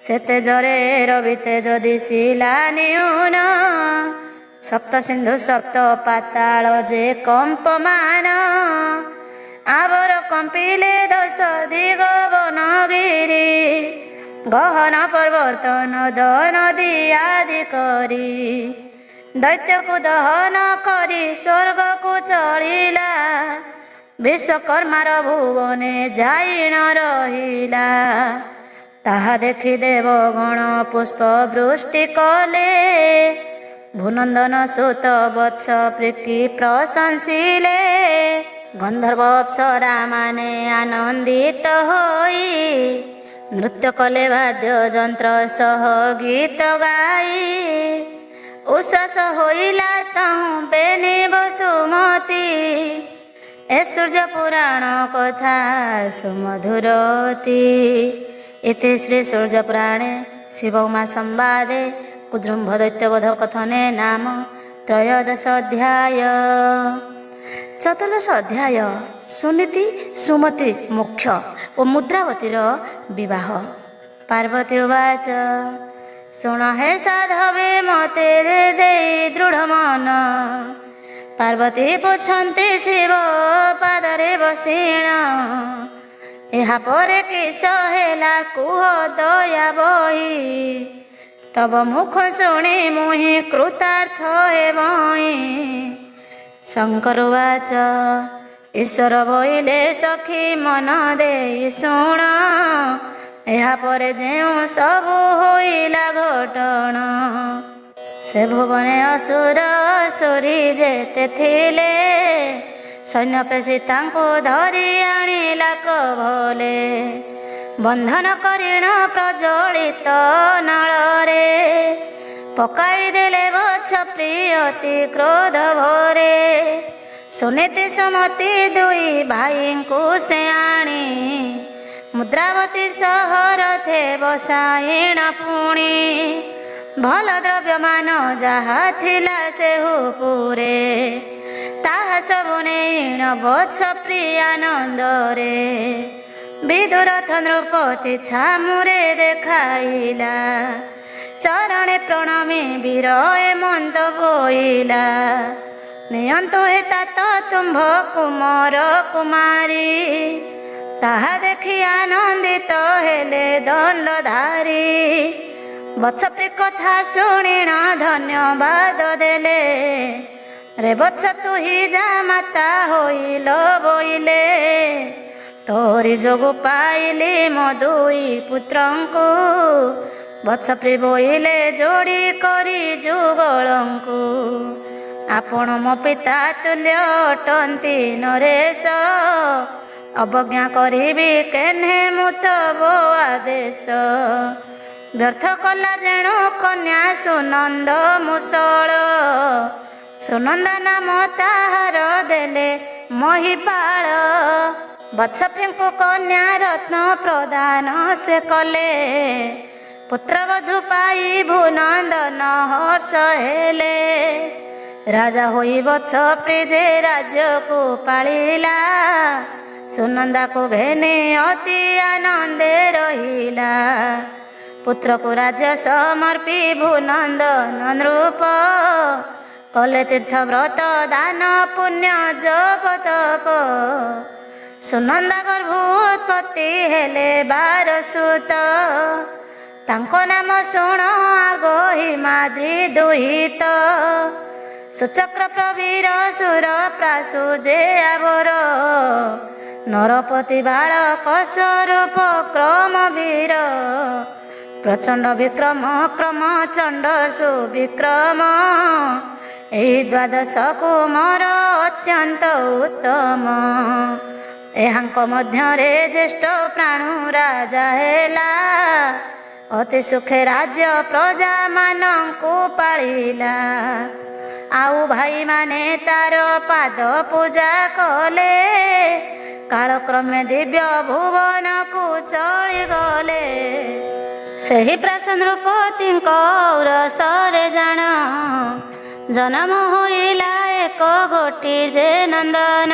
ସେ ତେଜରେ ରବି ତେଜ ଦିଶିଲା ନିଉନ ସପ୍ତ ସିନ୍ଧୁ ସପ୍ତ ପାତାଳ ଯେ କମ୍ପମାନ ଆବର କମ୍ପିଲେ 10 ଦିଗ ବନଗିରି ଗହନ ପର୍ବତନ ନଦୀ ଆଦି କରି ଦୈତ୍ୟକୁ ଦହନ କରି ସ୍ୱର୍ଗକୁ ଚଳିଲା ବିଶ୍ୱକର୍ମାର ଭୁବନେ ଯାଇ ନ ରହିଲା ତାହା ଦେଖି ଦେବଗଣ ପୁଷ୍ପ ବୃଷ୍ଟି କଲେ। ଭୂନନ୍ଦନ ସୁତ ବତ୍ସ ପ୍ରୀତି ପ୍ରଶଂସିଲେ। ଗନ୍ଧର୍ବ ଅପ୍ସରା ମାନେ ଆନନ୍ଦିତ ହୋଇ ନୃତ୍ୟ କଲେ ବାଦ୍ୟ ଯନ୍ତ୍ର ସହ ଗୀତ ଗାଇ। ଉଶ୍ୱାସ ହୋଇଲା ତହୁଁ ବେନି ବସୁମତୀ। ଏ ସୂର୍ଯ୍ୟ ପୁରାଣ କଥା ସୁମଧୁରତି। इति श्री सूर्य पुराणे शिव उमा संवादे कुद्रुम्भ दैत्यवध कथने नाम त्रयोदश अध्याय। चतुर्दश अध्याय सुनीति सुमति मुख्य और मुद्रावतीर विवाह। पार्वती उवाच शुण हे साधवे मते दे दृढ़ मन। पार्वती पुछन्ति शिव पादरे बसीण। ଏହା ପରେ କିସ ହେଲା କୁହ ଦୟା ବହି। ତବ ମୁଖ ଶୁଣି ମୁହିଁ କୃତାର୍ଥ ହେବଇଁ। ଶଙ୍କର ଉବାଚ ଈଶ୍ୱର ବୋଇଲେ ସଖୀ ମନ ଦେଇ ଶୁଣ। ଏହା ପରେ ଯେଉଁ ସବୁ ହୋଇଲା ଘଟଣା। ସେ ଭୁବନେ ଅସୁର ଅସୁରୀ ଯେତେ ଥିଲେ। ସୈନ୍ୟ ପେଶୀ ତାଙ୍କୁ ଧରି ଆଣିଲା କଭଲେ। ବନ୍ଧନ କରିଣ ପ୍ରଜ୍ୱଳିତ ନଳରେ। ପକାଇ ଦେଲେ ବତ୍ସ ପ୍ରିୟତି କ୍ରୋଧ ଭରେ। ସୁନୀତି ସୁମତି ଦୁଇ ଭାଇଙ୍କୁ ସେ ଆଣି। ମୁଦ୍ରାବତୀ ସହରଥେ ବସାଇଣ ପୁଣି। ଭଲ ଦ୍ରବ୍ୟମାନ ଯାହା ଥିଲା ସେହୁପୁରେ। ତାହା ସବୁ ନେଇଣ ବତ୍ସ ପ୍ରିୟାନନ୍ଦରେ। ବିଦୁରଥ ନୃପତି ଛାମୁରେ ଦେଖାଇଲା। ଚରଣେ ପ୍ରଣମୀ ବୀର ଏମନ୍ତ ବୋଇଲା। ନିଅନ୍ତୁ ହେ तात ତୁମ୍ଭ କୁମର କୁମାରୀ। ତାହା ଦେଖି ଆନନ୍ଦିତ ହେଲେ ଦଣ୍ଡଧାରୀ। ବତ୍ସ କଥା ଶୁଣିଣ ଧନ୍ୟବାଦ ଦେଲେ। ରେ ବତ୍ସ ତୁ ହି ଯା ମାତା ହୋଇଲ ବୋଇଲେ। ତୋରି ଯୋଗୁ ପାଇଲି ମୋ ଦୁଇ ପୁତ୍ରଙ୍କୁ। ବତ୍ସ ପ୍ରି ବୋଇଲେ ଯୋଡ଼ି କରି ଯୁଗଳଙ୍କୁ। ଆପଣ ମୋ ପିତା ତୁଲ୍ୟ ଅଟନ୍ତି ନରେଶ। ଅବଜ୍ଞା କରିବି କେହ୍ନେ ମୁଁ ତବ ଆଦେଶ। ବ୍ୟର୍ଥ କଲା ଯେଣୁ କନ୍ୟା ସୁନନ୍ଦ ମୁଷଳ। ସୁନନ୍ଦା ନାମ ତାହାର ଦେଲେ ମହିପାଳ। ବତ୍ସପ୍ରୀଙ୍କୁ କନ୍ୟା ରତ୍ନ ପ୍ରଦାନ ସେ କଲେ। ପୁତ୍ରବଧୂ ପାଇ ଭୂନନ୍ଦନ ହର୍ଷ ହେଲେ। ରାଜା ହୋଇ ବତ୍ସପ୍ରୀ ଯେ ରାଜ୍ୟକୁ ପାଳିଲା। ସୁନନ୍ଦାକୁ ଘେନି ଅତି ଆନନ୍ଦେ ରହିଲା। ପୁତ୍ରକୁ ରାଜ୍ୟ ସମର୍ପି ଭୂନନ୍ଦନ ନୃପ। କଲେ ତୀର୍ଥ ବ୍ରତ ଦାନ ପୁଣ୍ୟ ଜପ ତପ। ସୁନନ୍ଦା ଗର୍ଭୋତ୍ପତ୍ତି ହେଲେ 12 ସୁତ। ତାଙ୍କ ନାମ ଶୁଣ ଆଗ ହିମାଦ୍ରି ଦୁହିତ। ସୁଚକ୍ର ପ୍ରବୀର ସୁର ପ୍ରାସୁ ଯେ ଆବର। ନରପତି ବାଳକ ସ୍ୱରୂପ କ୍ରମ ବୀର। ପ୍ରଚଣ୍ଡ ବିକ୍ରମ କ୍ରମ ଚଣ୍ଡ ସୁବିକ୍ରମ। ଏହି ଦ୍ୱାଦଶ କୁମର ଅତ୍ୟନ୍ତ ଉତ୍ତମ। ଏହାଙ୍କ ମଧ୍ୟରେ ଜ୍ୟେଷ୍ଠ ପ୍ରାଣୁ ରାଜା ହେଲା। ଅତି ସୁଖେ ରାଜ୍ୟ ପ୍ରଜା ମାନଙ୍କୁ ପାଳିଲା। ଆଉ ଭାଇମାନେ ତାର ପାଦ ପୂଜା କଲେ। କାଳକ୍ରମେ ଦିବ୍ୟ ଭୁବନକୁ ଚଳିଗଲେ। ସେହି ପ୍ରାସ ନୃପତିଙ୍କ ଔରସରେ ଜାଣ। ଜନମ ହୋଇଲା ଏକ ଗୋଟି ଯେ ନନ୍ଦନ।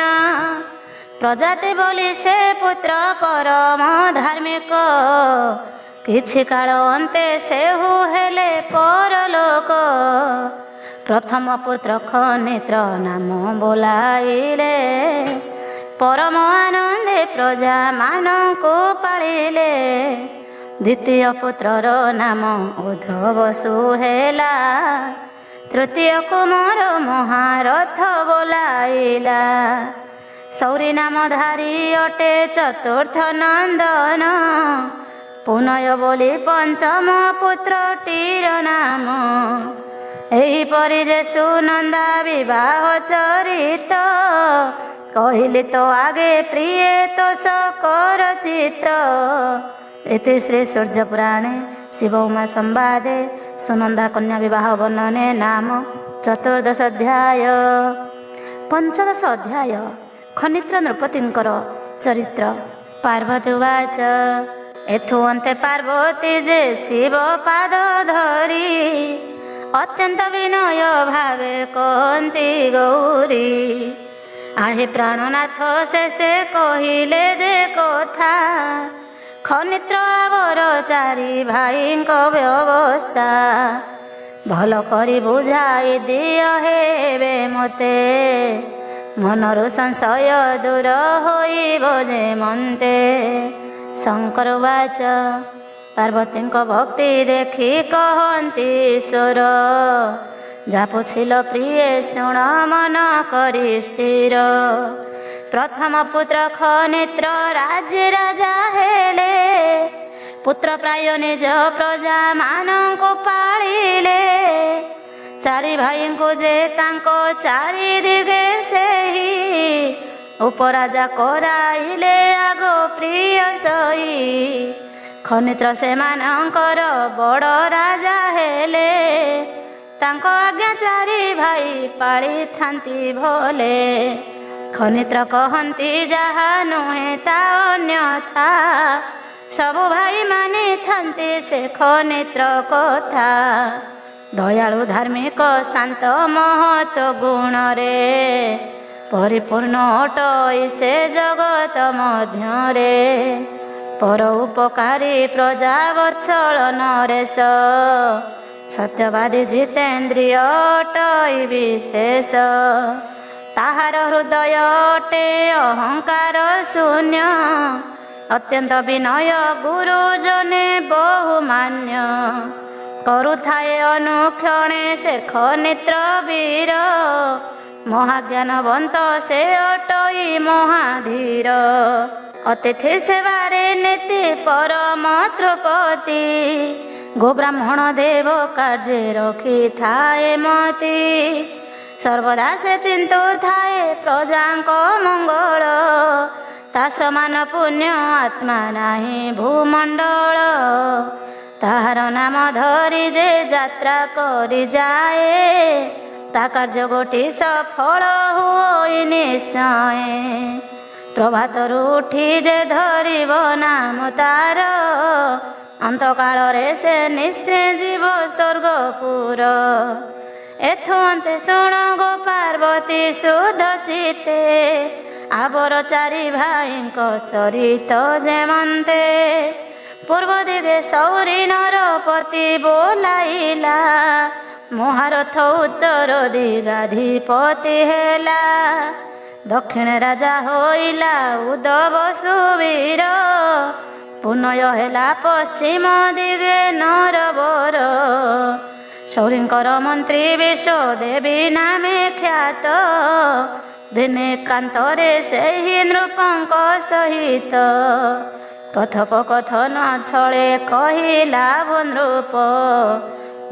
ପ୍ରଜାତି ବୋଲି ସେ ପୁତ୍ର ପରମ ଧାର୍ମିକ। କିଛି କାଳ ଅନ୍ତେ ସେହୁ ହେଲେ ପରଲୋକ। ପ୍ରଥମ ପୁତ୍ର ଖନିତ୍ର ନାମ ବୋଲାଇଲେ। ପରମ ଆନନ୍ଦେ ପ୍ରଜା ମାନଙ୍କୁ ପାଳିଲେ। ଦ୍ୱିତୀୟ ପୁତ୍ରର ନାମ ଉଦ୍ଧବସୁ ହେଲା। ତୃତୀୟ କୁମାର ମହାରଥ ବୋଲାଇଲା। ସୌରୀ ନାମ ଧାରୀ ଅଟେ ଚତୁର୍ଥ ନନ୍ଦନ। ପୁନୟ ବୋଲି ପଞ୍ଚମ ପୁତ୍ରଟିର ନାମ। ଏହିପରି ଯେ ସୁନନ୍ଦା ବିବାହ ଚରିତ, କହିଲି ତ ଆଗେ ପ୍ରିୟେ ତୋ ସକର ଚିତ୍ତ। ଏତେ ଶ୍ରୀ ସୂର୍ଯ୍ୟ ପୁରାଣେ ଶିବ ଉମା ସମ୍ବାଦେ ସୁନନ୍ଦା କନ୍ୟା ବିବାହ ବର୍ଣ୍ଣନେ ନାମ ଚତୁର୍ଦ୍ଦଶ ଅଧ୍ୟାୟ। ପଞ୍ଚଦଶ ଅଧ୍ୟାୟ ଖନିତ୍ର ନୃପତିଙ୍କର ଚରିତ୍ର। ପାର୍ବତୀ ଉବାଚ ଏଥୁ ଅନ୍ତେ ପାର୍ବତୀ ଯେ ଶିବ ପାଦ ଧରି, ଅତ୍ୟନ୍ତ ବିନୟ ଭାବେ କହନ୍ତି ଗୌରୀ। ଆହେ ପ୍ରାଣନାଥ ଶେଷେ କହିଲେ ଯେ କଥା, ଖନିତ୍ର ଆବର ଚାରି ଭାଇଙ୍କ ବ୍ୟବସ୍ଥା। ଭଲ କରି ବୁଝାଇ ଦିଅ ହେବେ ମୋତେ, ମନରୁ ସଂଶୟ ଦୂର ହୋଇବ ଯେ ମନ୍ତେ। ଶଙ୍କର ଉବାଚ ପାର୍ବତୀଙ୍କ ଭକ୍ତି ଦେଖି କହନ୍ତି ଈଶ୍ୱର, ଯା ପୁଛିଲ ପ୍ରିୟେ ଶୁଣ ମନ କରି ସ୍ଥିର। ପ୍ରଥମ ପୁତ୍ର ଖନିତ୍ର ରାଜ୍ୟ ରାଜା ହେଲେ, ପୁତ୍ର ପ୍ରାୟ ନିଜ ପ୍ରଜା ମାନଙ୍କୁ ପାଳିଲେ। ଚାରି ଭାଇଙ୍କୁ ଯେ ତାଙ୍କ ଚାରି ଦିଗେ ସେହି, ଉପରାଜା କରାଇଲେ ଆଗ ପ୍ରିୟ ସହି। ଖନିତ୍ର ସେମାନଙ୍କର ବଡ଼ ରାଜା ହେଲେ, ତାଙ୍କ ଆଜ୍ଞା ଚାରି ଭାଇ ପାଳିଥାନ୍ତି ଭଲେ। ଖନିତ୍ର କହନ୍ତି ଯାହା ନୁହେଁ ତା ଅନ୍ୟଥା, ସବୁ ଭାଇ ମାନିଥାନ୍ତି ସେ ଖନିତ୍ର କଥା। ଦୟାଳୁ ଧାର୍ମିକ ଶାନ୍ତ ମହତ ଗୁଣରେ, ପରିପୂର୍ଣ୍ଣ ଅଟଇ ସେ ଜଗତ ମଧ୍ୟରେ। ପର ଉପକାରୀ ପ୍ରଜା ବତ୍ସଳ ନରେଶ, ସତ୍ୟବାଦୀ ଜିତେନ୍ଦ୍ରିୟ ଅଟଇ ବିଶେଷ। ତାହାର ହୃଦୟ ଅଟେ ଅହଙ୍କାର ଶୂନ୍ୟ, ଅତ୍ୟନ୍ତ ବିନୟ ଗୁରୁଜନେ ବହୁମାନ୍ୟ। କରୁଥାଏ ଅନୁକ୍ଷଣେ ସେ ଖନିତ୍ର ବୀର, ମହାଜ୍ଞାନବନ୍ତ ସେ ଅଟଇ ମହାଧୀର। ଅତିଥି ସେବାରେ ନୀତି ପରମ ତୃପତି, ଗୋବ୍ରାହ୍ମଣ ଦେବ କାର୍ଯ୍ୟ ରଖିଥାଏ ମତି। ସର୍ବଦା ସେ ଚିନ୍ତୁଥାଏ ପ୍ରଜାଙ୍କ ମଙ୍ଗଳ, ତା ସମାନ ପୁଣ୍ୟ ଆତ୍ମା ନାହିଁ ଭୂମଣ୍ଡଳ। ତାହାର ନାମ ଧରି ଯେ ଯାତ୍ରା କରି ଯାଏ, ତା କାର୍ଯ୍ୟ ଗୋଟି ସଫଳ ହୁଏ ନିଶ୍ଚୟ। ପ୍ରଭାତରୁ ଉଠି ଯେ ଧରିବ ନାମ ତାର, ଅନ୍ତକାଳରେ ସେ ନିଶ୍ଚୟ ଯିବ ସ୍ୱର୍ଗପୁର। ଏଥୁ ଅନ୍ତେ ଶୁଣ ଗୋ ପାର୍ବତୀ ଶୁଦ୍ଧ ଚିତ୍ତେ, ଆବର ଚାରି ଭାଇଙ୍କ ଚରିତ ଯେମନ୍ତେ। ପୂର୍ବ ଦିଗେ ସୌରୀ ନରପତି ବୋଲାଇଲା, ମହାରଥ ଉତ୍ତର ଦିଗାଧିପତି ହେଲା। ଦକ୍ଷିଣ ରାଜା ହୋଇଲା ଉଦବ ସୁବୀର, ପୁନୟ ହେଲା ପଶ୍ଚିମ ଦିଗେ ନରବର। ସୌରୀଙ୍କର ମନ୍ତ୍ରୀ ବିଶ୍ୱ ଦେବୀ ନାମେ ଖ୍ୟାତ, ଦିନେ କାନ୍ତରେ ସେହି ନୃପଙ୍କ ସହିତ। କଥୋପକଥନ ଛଳେ କହିଲା ନୃପ,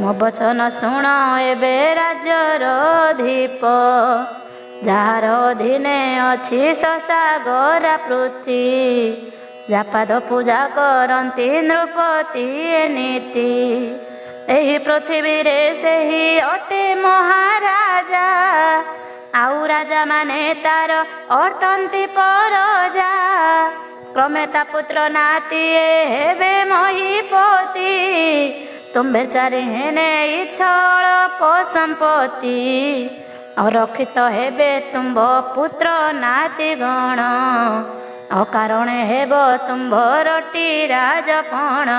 ମୋ ବଚନ ଶୁଣ ଏବେ ରାଜ୍ୟର ଧୀପ। ଯାହାର ଅଧୀନେ ଅଛି ସସାଗରା ପୃଥ୍ୱୀ, ଯାପାଦ ପୂଜା କରନ୍ତି ନୃପତି ନୀତି। ଏହି ପୃଥିବୀରେ ସେହି ଅଟେ ମହାରାଜା, ଆଉ ରାଜା ମାନେ ତାର ଅଟନ୍ତି ପରଜା। କ୍ରମେ ତା ପୁତ୍ର ନାତିଏ ହେବେ ମହୀପତି, ତୁମ୍ଭେ ଚାରି ହେନେ ଇଚ୍ଛଳ ସମ୍ପତ୍ତି। ଅରକ୍ଷିତ ହେବେ ତୁମ୍ଭ ପୁତ୍ର ନାତି ଗଣ, ଅକାରଣେ ହେବ ତୁମ୍ଭରଟି ରାଜପଣ।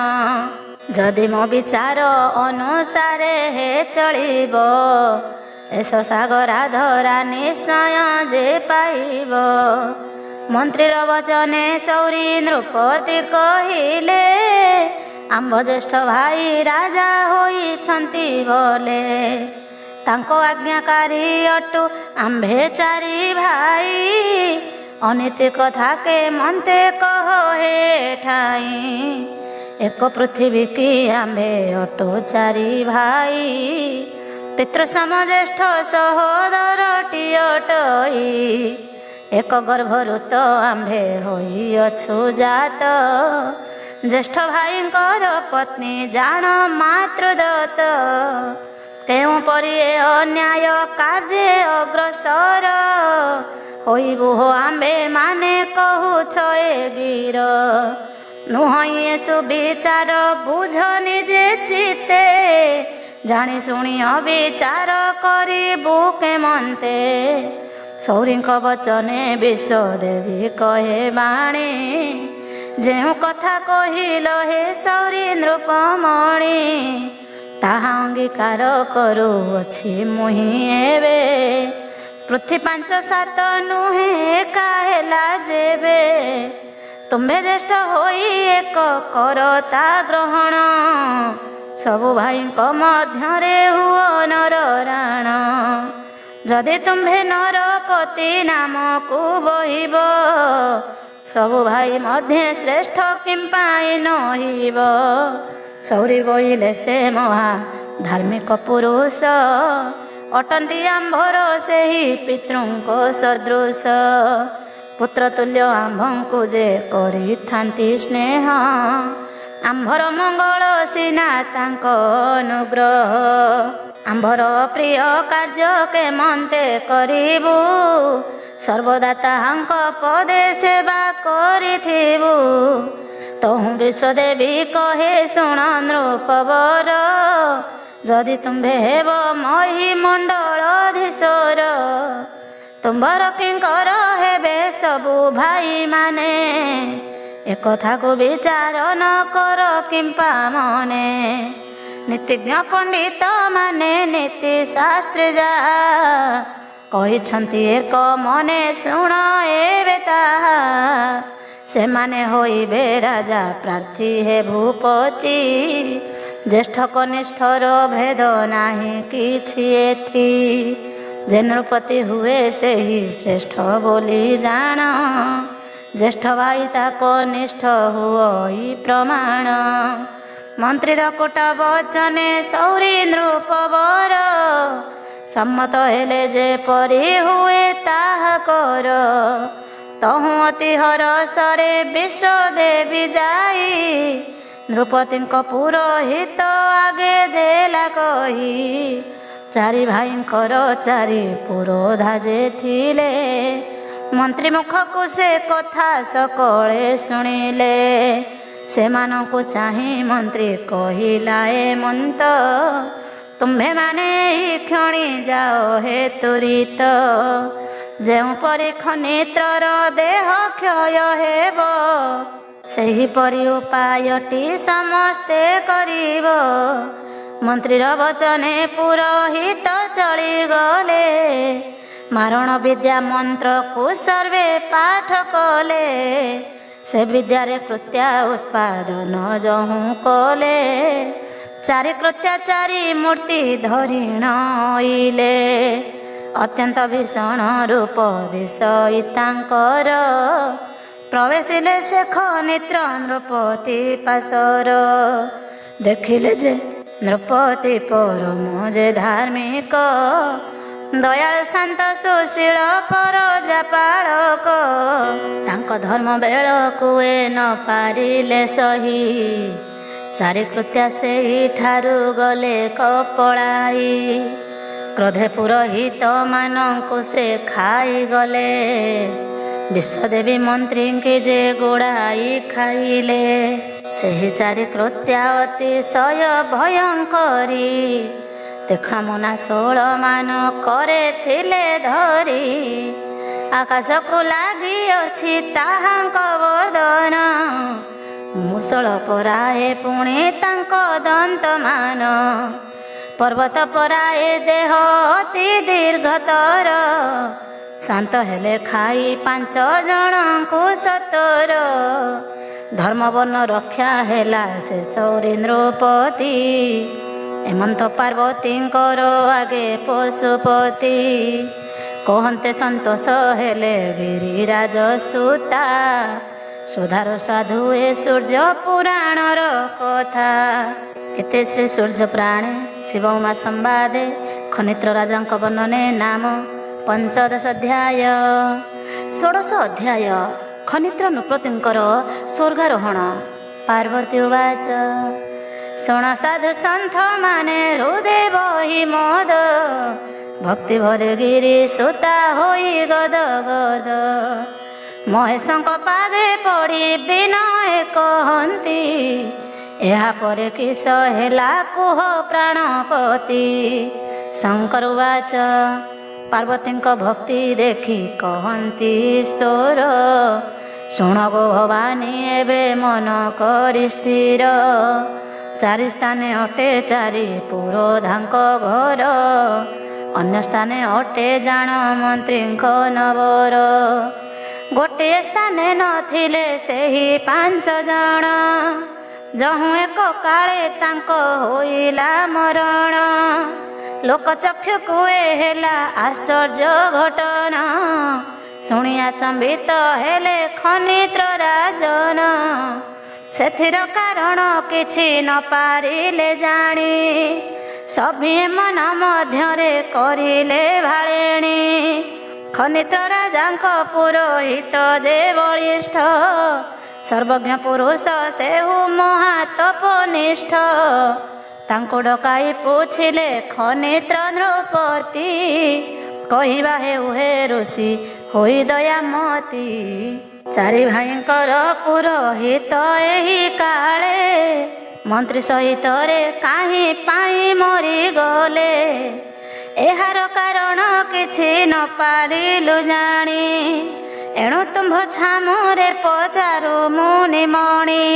ଯଦି ମୋ ବିଚାର ଅନୁସାରେ ହେ ଚଳିବ, ଏସ ସାଗରା ଧରା ନିଶ୍ଚୟ ଯେ ପାଇବ। ମନ୍ତ୍ରୀର ବଚନେ ସୌରୀ ନୃପତି କହିଲେ, ଆମ୍ଭ ଜ୍ୟେଷ୍ଠ ଭାଇ ରାଜା ହୋଇଛନ୍ତି ବୋଲେ। ତାଙ୍କ ଆଜ୍ଞାକାରୀ ଅଟୁ ଆମ୍ଭେ ଚାରି ଭାଇ, ଅନୀତି କଥା କେ ମନ୍ତେ କହ ହେ ଠାଇ। ଏକ ପୃଥିବୀ କି ଆମ୍ଭେ ଅଟୁ ଚାରି ଭାଇ, ପିତୃ ସମଜ୍ୟେଷ୍ଠ ସହୋଦରଟି ଅଟଇ, ଏକ ଗର୍ଭରୁ ତ ଆମ୍ଭେ ହୋଇଅଛୁ ଜାତ, ଜ୍ୟେଷ୍ଠ ଭାଇଙ୍କର ପତ୍ନୀ ଜାଣ ମାତୃଦତ୍ତ, କେଉଁପରି ଏ ଅନ୍ୟାୟ କାର୍ଯ୍ୟ ଅଗ୍ରସର, ହୋଇବୁ ହୋ ଆମ୍ଭେ ମାନେ କହୁଛ ଏ ଗିର, ନୁହଁ ଏ ସୁବିଚାର ବୁଝ ନିଜେ ଚିତେ, ଜାଣି ଶୁଣି ଅବିଚାର କରିବୁ କେମନ୍ତେ, ସୌରୀଙ୍କ ବଚନେ ବିଷ ଦେବୀ କହେ ବାଣୀ, ଯେଉଁ କଥା କହିଲ ହେ ସୌରୀ ନୃପମଣି, ତାହା ଅଙ୍ଗୀକାର କରୁଅଛି ମୁହିଁ ଏବେ, ପୃଥ୍ୱୀ 5-7 ନୁହେଁ ଏକା ହେଲା ଯେବେ, ତୁମ୍ଭେ ଜ୍ୟେଷ୍ଠ ହୋଇ ଏକ କର ତା ଗ୍ରହଣ, ସବୁ ଭାଇଙ୍କ ମଧ୍ୟରେ ହୁଅ ନର ରାଣ, ଯଦି ତୁମ୍ଭେ ନରପତି ନାମକୁ ବହିବ, ସବୁ ଭାଇ ମଧ୍ୟ ଶ୍ରେଷ୍ଠ କିମ୍ପାଇଁ ନହିବ, ସୌରୀ ବହିଲେ ସେ ମହା ଧାର୍ମିକ ପୁରୁଷ, ଅଟନ୍ତି ଆମ୍ଭର ସେହି ପିତୃଙ୍କ ସଦୃଶ, ପୁତ୍ର ତୁଲ୍ୟ ଆମ୍ଭଙ୍କୁ ଯେ କରିଥାନ୍ତି ସ୍ନେହ, ଆମ୍ଭର ମଙ୍ଗଳ ସିନା ତାଙ୍କ ଅନୁଗ୍ରହ, ଆମ୍ଭର ପ୍ରିୟ କାର୍ଯ୍ୟ କେମନ୍ତେ କରିବୁ, ସର୍ବଦା ତାହାଙ୍କ ପଦେ ସେବା କରିଥିବୁ, ତହୁଁ ବିଷ ଦେବୀ କହେ ଶୁଣ ନୃପବର, ଯଦି ତୁମ୍ଭେ ହେବ ମହିମଣ୍ଡଳଧୀଶ୍ୱର, ତୁମ୍ଭର କିଙ୍କର ହେବେ ସବୁ ଭାଇମାନେ, ଏକଥାକୁ ବିଚାର ନ କର କିମ୍ପା ମନେ, ନୀତିଜ୍ଞ ପଣ୍ଡିତ ମାନେ ନୀତି ଶାସ୍ତ୍ରୀ ଯାହା କହିଛନ୍ତି ଏକ ମନେ ଶୁଣ ଏବେ ତାହା, ସେମାନେ ହୋଇବେ ରାଜା ପ୍ରାର୍ଥୀ ହେ ଭୂପତି, ଜ୍ୟେଷ୍ଠ କନିଷ୍ଠର ଭେଦ ନାହିଁ କିଛି ଏଥି, ଯେ ନୃପତି ହୁଏ ସେହି ଶ୍ରେଷ୍ଠ ବୋଲି ଜାଣ, ଜ୍ୟେଷ୍ଠ ଭାଇ ତା କନିଷ୍ଠ ହୁଅଇ ପ୍ରମାଣ, ମନ୍ତ୍ରୀର କୋଟ ବଚନେ ସୌରୀ ନୃପବର, ସମ୍ମତ ହେଲେ ଯେପରି ହୁଏ ତାହା କର, ତହୁଁ ଅତି ହରସରେ ବିଷ ଦେବୀ ଯାଇ, ନୃପତିଙ୍କ ପୁରୋହିତ ଆଗେ ଦେଲା କହି, ଚାରି ଭାଇଙ୍କର 4 ପୁରୋଧା ଯେ ଥିଲେ, ମନ୍ତ୍ରୀ ମୁଖକୁ ସେ କଥା ସକଳେ ଶୁଣିଲେ, ସେମାନଙ୍କୁ ଚାହିଁ ମନ୍ତ୍ରୀ କହିଲା ଏ ମନ୍ତ, ତୁମ୍ଭେମାନେ ଏହି କ୍ଷଣି ଯାଅ ହେ ତୁରିତ, ଯେଉଁପରି ଖନିତ୍ରର ଦେହ କ୍ଷୟ ହେବ, ସେହିପରି ଉପାୟଟି ସମସ୍ତେ କରିବ, ମନ୍ତ୍ରୀର ବଚନେ ପୁରୋହିତ ଚଳିଗଲେ, ମାରଣ ବିଦ୍ୟା ମନ୍ତ୍ରକୁ ସର୍ବେ ପାଠ କଲେ, ସେ ବିଦ୍ୟାରେ କୃତ୍ୟା ଉତ୍ପାଦନ ଯହୁଁ କଲେ, 4 କୃତ୍ୟା 4 ମୂର୍ତ୍ତି ଧରିଣଇଲେ, ଅତ୍ୟନ୍ତ ଭୀଷଣ ରୂପ ଦିଶଇ ତାଙ୍କର, ପ୍ରବେଶିଲେ ସେ ଖନିତ୍ର ନୃପତି ପାଶର, ଦେଖିଲେ ଯେ ନୃପତି ପରମ ଯେ ଧାର୍ମିକ, ଦୟାଳୁ ଶାନ୍ତ ସୁଶୀଳ ପରଜା ପାଳକ, ତାଙ୍କ ଧର୍ମ ବେଳକୁ ଏ ନ ପାରିଲେ ସହି, 4 କୃତ୍ୟା ସେଇଠାରୁ ଗଲେ କପଳାଇ, କ୍ରୋଧେ ପୁରୋହିତ ମାନଙ୍କୁ ସେ ଖାଇଗଲେ, ବିଷ ଦେବୀ ମନ୍ତ୍ରୀଙ୍କି ଯେ ଗୋଡ଼ାଇ ଖାଇଲେ, ସେହି 4 କୃତ୍ୟା ଅତିଶୟ ଭୟଙ୍କରୀ, ତୀକ୍ଷ୍ଣ ମୁନା 16 ମାନ କରିଥିଲେ ଧରି, ଆକାଶକୁ ଲାଗିଅଛି ତାହାଙ୍କ ବଦନ, ମୂଷଳ ପରାଏ ପୁଣି ତାଙ୍କ ଦନ୍ତମାନ, ପର୍ବତ ପରାଏ ଦେହ ଅତି ଦୀର୍ଘତର, ଶାନ୍ତ ହେଲେ ଖାଇ 5 ଜଣଙ୍କୁ 17, ଧର୍ମବର୍ଣ୍ଣ ରକ୍ଷା ହେଲା ସେ ସୌରୀ ନୃପତି, ଏମନ୍ତ ପାର୍ବତୀଙ୍କର ଆଗେ ପଶୁପତି, କହନ୍ତେ ସନ୍ତୋଷ ହେଲେ ଗିରିରାଜ ସୁତା, ସୁଧାର ସାଧୁ ଏ ସୂର୍ଯ୍ୟ ପୁରାଣର କଥା। ଏତେ ଶ୍ରୀ ସୂର୍ଯ୍ୟ ପୁରାଣେ ଶିବ ଉମା ସମ୍ବାଦେ ଖନିତ୍ର ରାଜାଙ୍କ ବର୍ଣ୍ଣନେ ନାମ ପଞ୍ଚଦଶ ଅଧ୍ୟାୟ। ଷୋଡ଼ଶ ଅଧ୍ୟାୟ ଖନିତ୍ର ନୃପତିଙ୍କର ସ୍ୱର୍ଗାରୋହଣ। ପାର୍ବତୀ ଉବାଚ ଶୁଣ ସାଧୁ ସନ୍ଥ ମାନେ ହୃଦେ ବହି ମୋଦ, ଭକ୍ତି ଭରେ ଗିରି ସୁତା ହୋଇ ଗଦ ଗଦ। ମହେଶଙ୍କ ପାଦେ ପଡ଼ି ବିନୟ କହନ୍ତି, ଏହା ପରେ କିସ ହେଲା କୁହ ପ୍ରାଣପତି। ଶଙ୍କର ଉବାଚ ପାର୍ବତୀଙ୍କ ଭକ୍ତି ଦେଖି କହନ୍ତି ଈଶ୍ୱର, ଶୁଣ ଗୋ ଭବାନୀ ଏବେ ମନ କରି ସ୍ଥିର। ଚାରି ସ୍ଥାନେ ଅଟେ ଚାରି ପୁରୋଧାଙ୍କ ଘର, ଅନ୍ୟ ସ୍ଥାନେ ଅଟେ ଜାଣ ମନ୍ତ୍ରୀଙ୍କ ନବର। ଗୋଟିଏ ସ୍ଥାନେ ନଥିଲେ ସେହି 5 ଜଣ, ଯହୁଁ ଏକ କାଳେ ତାଙ୍କ ହୋଇଲା ମରଣ। ଲୋକଚକ୍ଷୁକୁ ଏ ହେଲା ଆଶ୍ଚର୍ଯ୍ୟ ଘଟଣା, ଶୁଣି ଆଚମ୍ବିତ ହେଲେ ଖନିତ୍ର ରାଜନ। ସେଥିର କାରଣ କିଛି ନ ପାରିଲେ ଜାଣି, ସଭିଏ ମନ ମଧ୍ୟରେ କରିଲେ ଭାଳେଣି। ଖନିତ୍ର ରାଜାଙ୍କ ପୁରୋହିତ ଯେ ବଳିଷ୍ଠ, ସର୍ବଜ୍ଞ ପୁରୁଷ ସେହୁ ମହାତପନିଷ୍ଠ। ତାଙ୍କୁ ଡକାଇ ପୁଛିଲେ ଖନିତ୍ର ନୃପତି, କହିବା ହେଉ ହେ ଋଷି ହୋଇ ଦୟାମତି। ଚାରି ଭାଇଙ୍କର ପୁରୋହିତ ଏହି କାଳେ, ମନ୍ତ୍ରୀ ସହିତରେ କାହିଁ ପାଇଁ ମରିଗଲେ। ଏହାର କାରଣ କିଛି ନ ପାରିଲୁ ଜାଣି, ଏଣୁ ତୁମ୍ଭ ଛାମୁରେ ପଚାରୁ ମୁନିମଣି।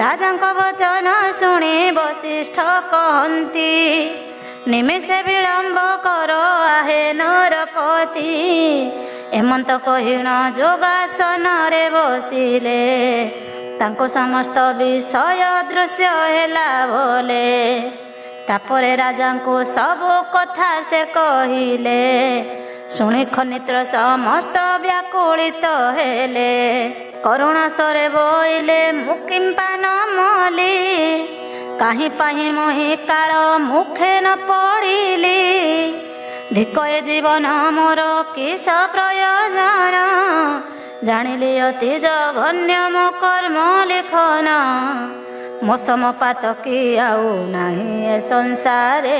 ରାଜାଙ୍କ ବଚନ ଶୁଣି ବଶିଷ୍ଠ କହନ୍ତି, ନିମିଷେ ବିଳମ୍ବ କର ଆହେ ନରପତି। ଏମନ୍ତ କହିଣ ଯୋଗାସନରେ ବସିଲେ, ତାଙ୍କୁ ସମସ୍ତ ବିଷୟ ଦୃଶ୍ୟ ହେଲା ବୋଲେ। ତାପରେ ରାଜାଙ୍କୁ ସବୁ କଥା ସେ କହିଲେ, ଶୁଣି ଖନିତ୍ର ସମସ୍ତ ବ୍ୟାକୁଳିତ ହେଲେ। କରୁଣ ସ୍ୱରେ ବୋଇଲେ ମୁକିମ୍ପାନ ମଲି, କାହିଁ ପାହିଁ ମୋହି କାଳ ମୁଖେ ନ ପଡ଼ିଲି। ଧିକ ଏ ଜୀବନ ମୋର କିସ ପ୍ରୟୋଜନ, ଜାଣିଲି ଅତି ଜଘନ୍ୟ ମୋ କର୍ମ ଲିଖନ। ମୋ ସମପାତ କି ଆଉ ନାହିଁ ଏ ସଂସାରେ,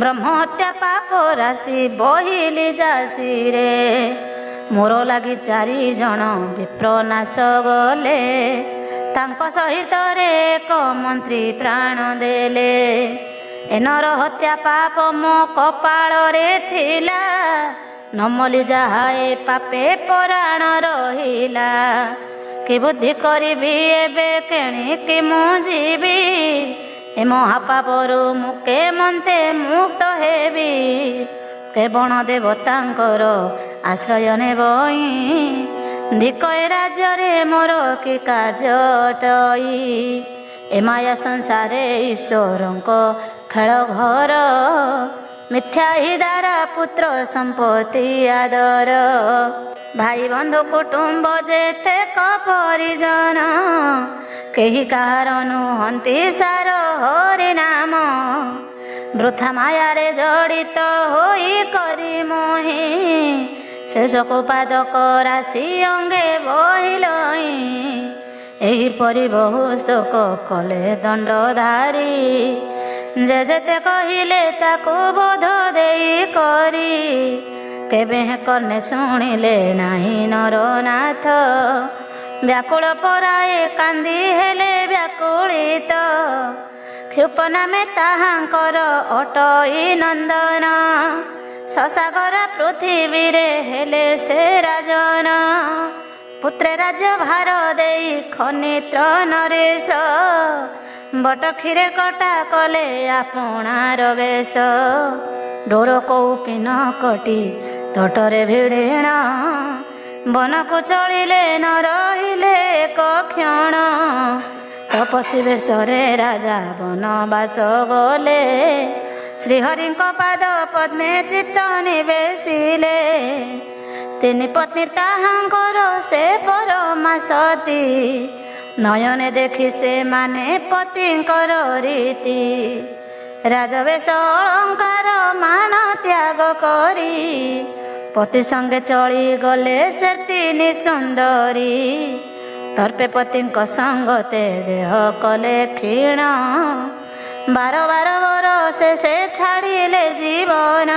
ବ୍ରହ୍ମହତ୍ୟା ପାପ ରାଶି ବହିଲି ଜାସିରେ। ମୋର ଲାଗି 4 ଜଣ ବିପ୍ର ନାଶ ଗଲେ, ତାଙ୍କ ସହିତରେ ଏକ ମନ୍ତ୍ରୀ ପ୍ରାଣ ଦେଲେ। ଏ ନର ହତ୍ୟା ପାପ ମୋ କପାଳରେ ଥିଲା, ନମଲି ଯାହା ଏ ପାପେ ପରାଣ ରହିଲା। କି ବୁଦ୍ଧି କରିବି ଏବେ କେଣିକି ମୁଁ ଯିବି, ଏ ମହାପାପରୁ ମୁଁ କେମନ୍ତେ ମୁକ୍ତ ହେବି। କେବଳ ଦେବତାଙ୍କର ଆଶ୍ରୟ ନେବଇ, ଧିକ ଏ ରାଜ୍ୟରେ ମୋର କି କାର୍ଯ୍ୟ ଅଟଇ। ଏ ମାୟା ସଂସାରେ ଈଶ୍ୱରଙ୍କ ଖେଳ ଘର, ମିଥ୍ୟା ହି ଦ୍ୱାରା ପୁତ୍ର ସମ୍ପତ୍ତି ଆଦର। ଭାଇ ବନ୍ଧୁ କୁଟୁମ୍ବ ଯେତେକ ପରିଜନ, କେହି କାହାର ନୁହନ୍ତି ସାର ହରି ନାମ। ବୃଥା ମାୟାରେ ଜଡ଼ିତ ହୋଇ କରି ମୋହି, ଶେଷକୁ ପାଦକ ରାଶି ଅଙ୍ଗେ ବହିଲଇଁ। ଏହିପରି ବହୁ ଶୋକ କଲେ ଦଣ୍ଡଧାରୀ, ଯେ ଯେତେ କହିଲେ ତାକୁ ବୋଧ ଦେଇ କରି। କେବେ କର୍ଣ୍ଣେ ଶୁଣିଲେ ନାହିଁ ନରନାଥ, ବ୍ୟାକୁଳ ପରାଏ କାନ୍ଦି ହେଲେ ବ୍ୟାକୁଳିତ। କ୍ଷୁପ ନାମେ ତାହାଙ୍କର ଅଟଇ ନନ୍ଦନ, ଶଶାଗର ପୃଥିବୀରେ ହେଲେ ସେ ରାଜନ। ପୁତ୍ରେ ରାଜ୍ୟ ଭାର ଦେଇ ଖନିତ୍ର ନରେଶ, ବଟକ୍ଷୀରେ କଟା କଲେ ଆପଣାର ବେଶ। ଡୋର କୌପିନ କଟି ତଟରେ ଭିଡ଼ିଣ, ବନକୁ ଚଳିଲେ ନ ରହିଲେ ଏକ କ୍ଷଣ। ତପସ୍ୱୀ ବେଶରେ ରାଜା ବନବାସ ଗଲେ, ଶ୍ରୀହରିଙ୍କ ପାଦ ପଦ୍ମେ ଚିତ୍ତ ନିବେଶିଲେ। ତିନି ପତ୍ନୀ ତାହାଙ୍କର ସେ ପରମା ସତୀ, ନୟନେ ଦେଖି ସେମାନେ ପତିଙ୍କର ରୀତି। ରାଜବେଶ ଅଳଙ୍କାର ମାନ ତ୍ୟାଗ କରି, ପତି ସଙ୍ଗେ ଚଳି ଗଲେ ସେ ତିନି ସୁନ୍ଦରୀ। ତର୍ପେ ପତିଙ୍କ ସଙ୍ଗତେ ଦେହ କଲେ କ୍ଷୀଣ, ବାର ବାର ବରଷ ସେ ଛାଡ଼ିଲେ ଜୀବନ।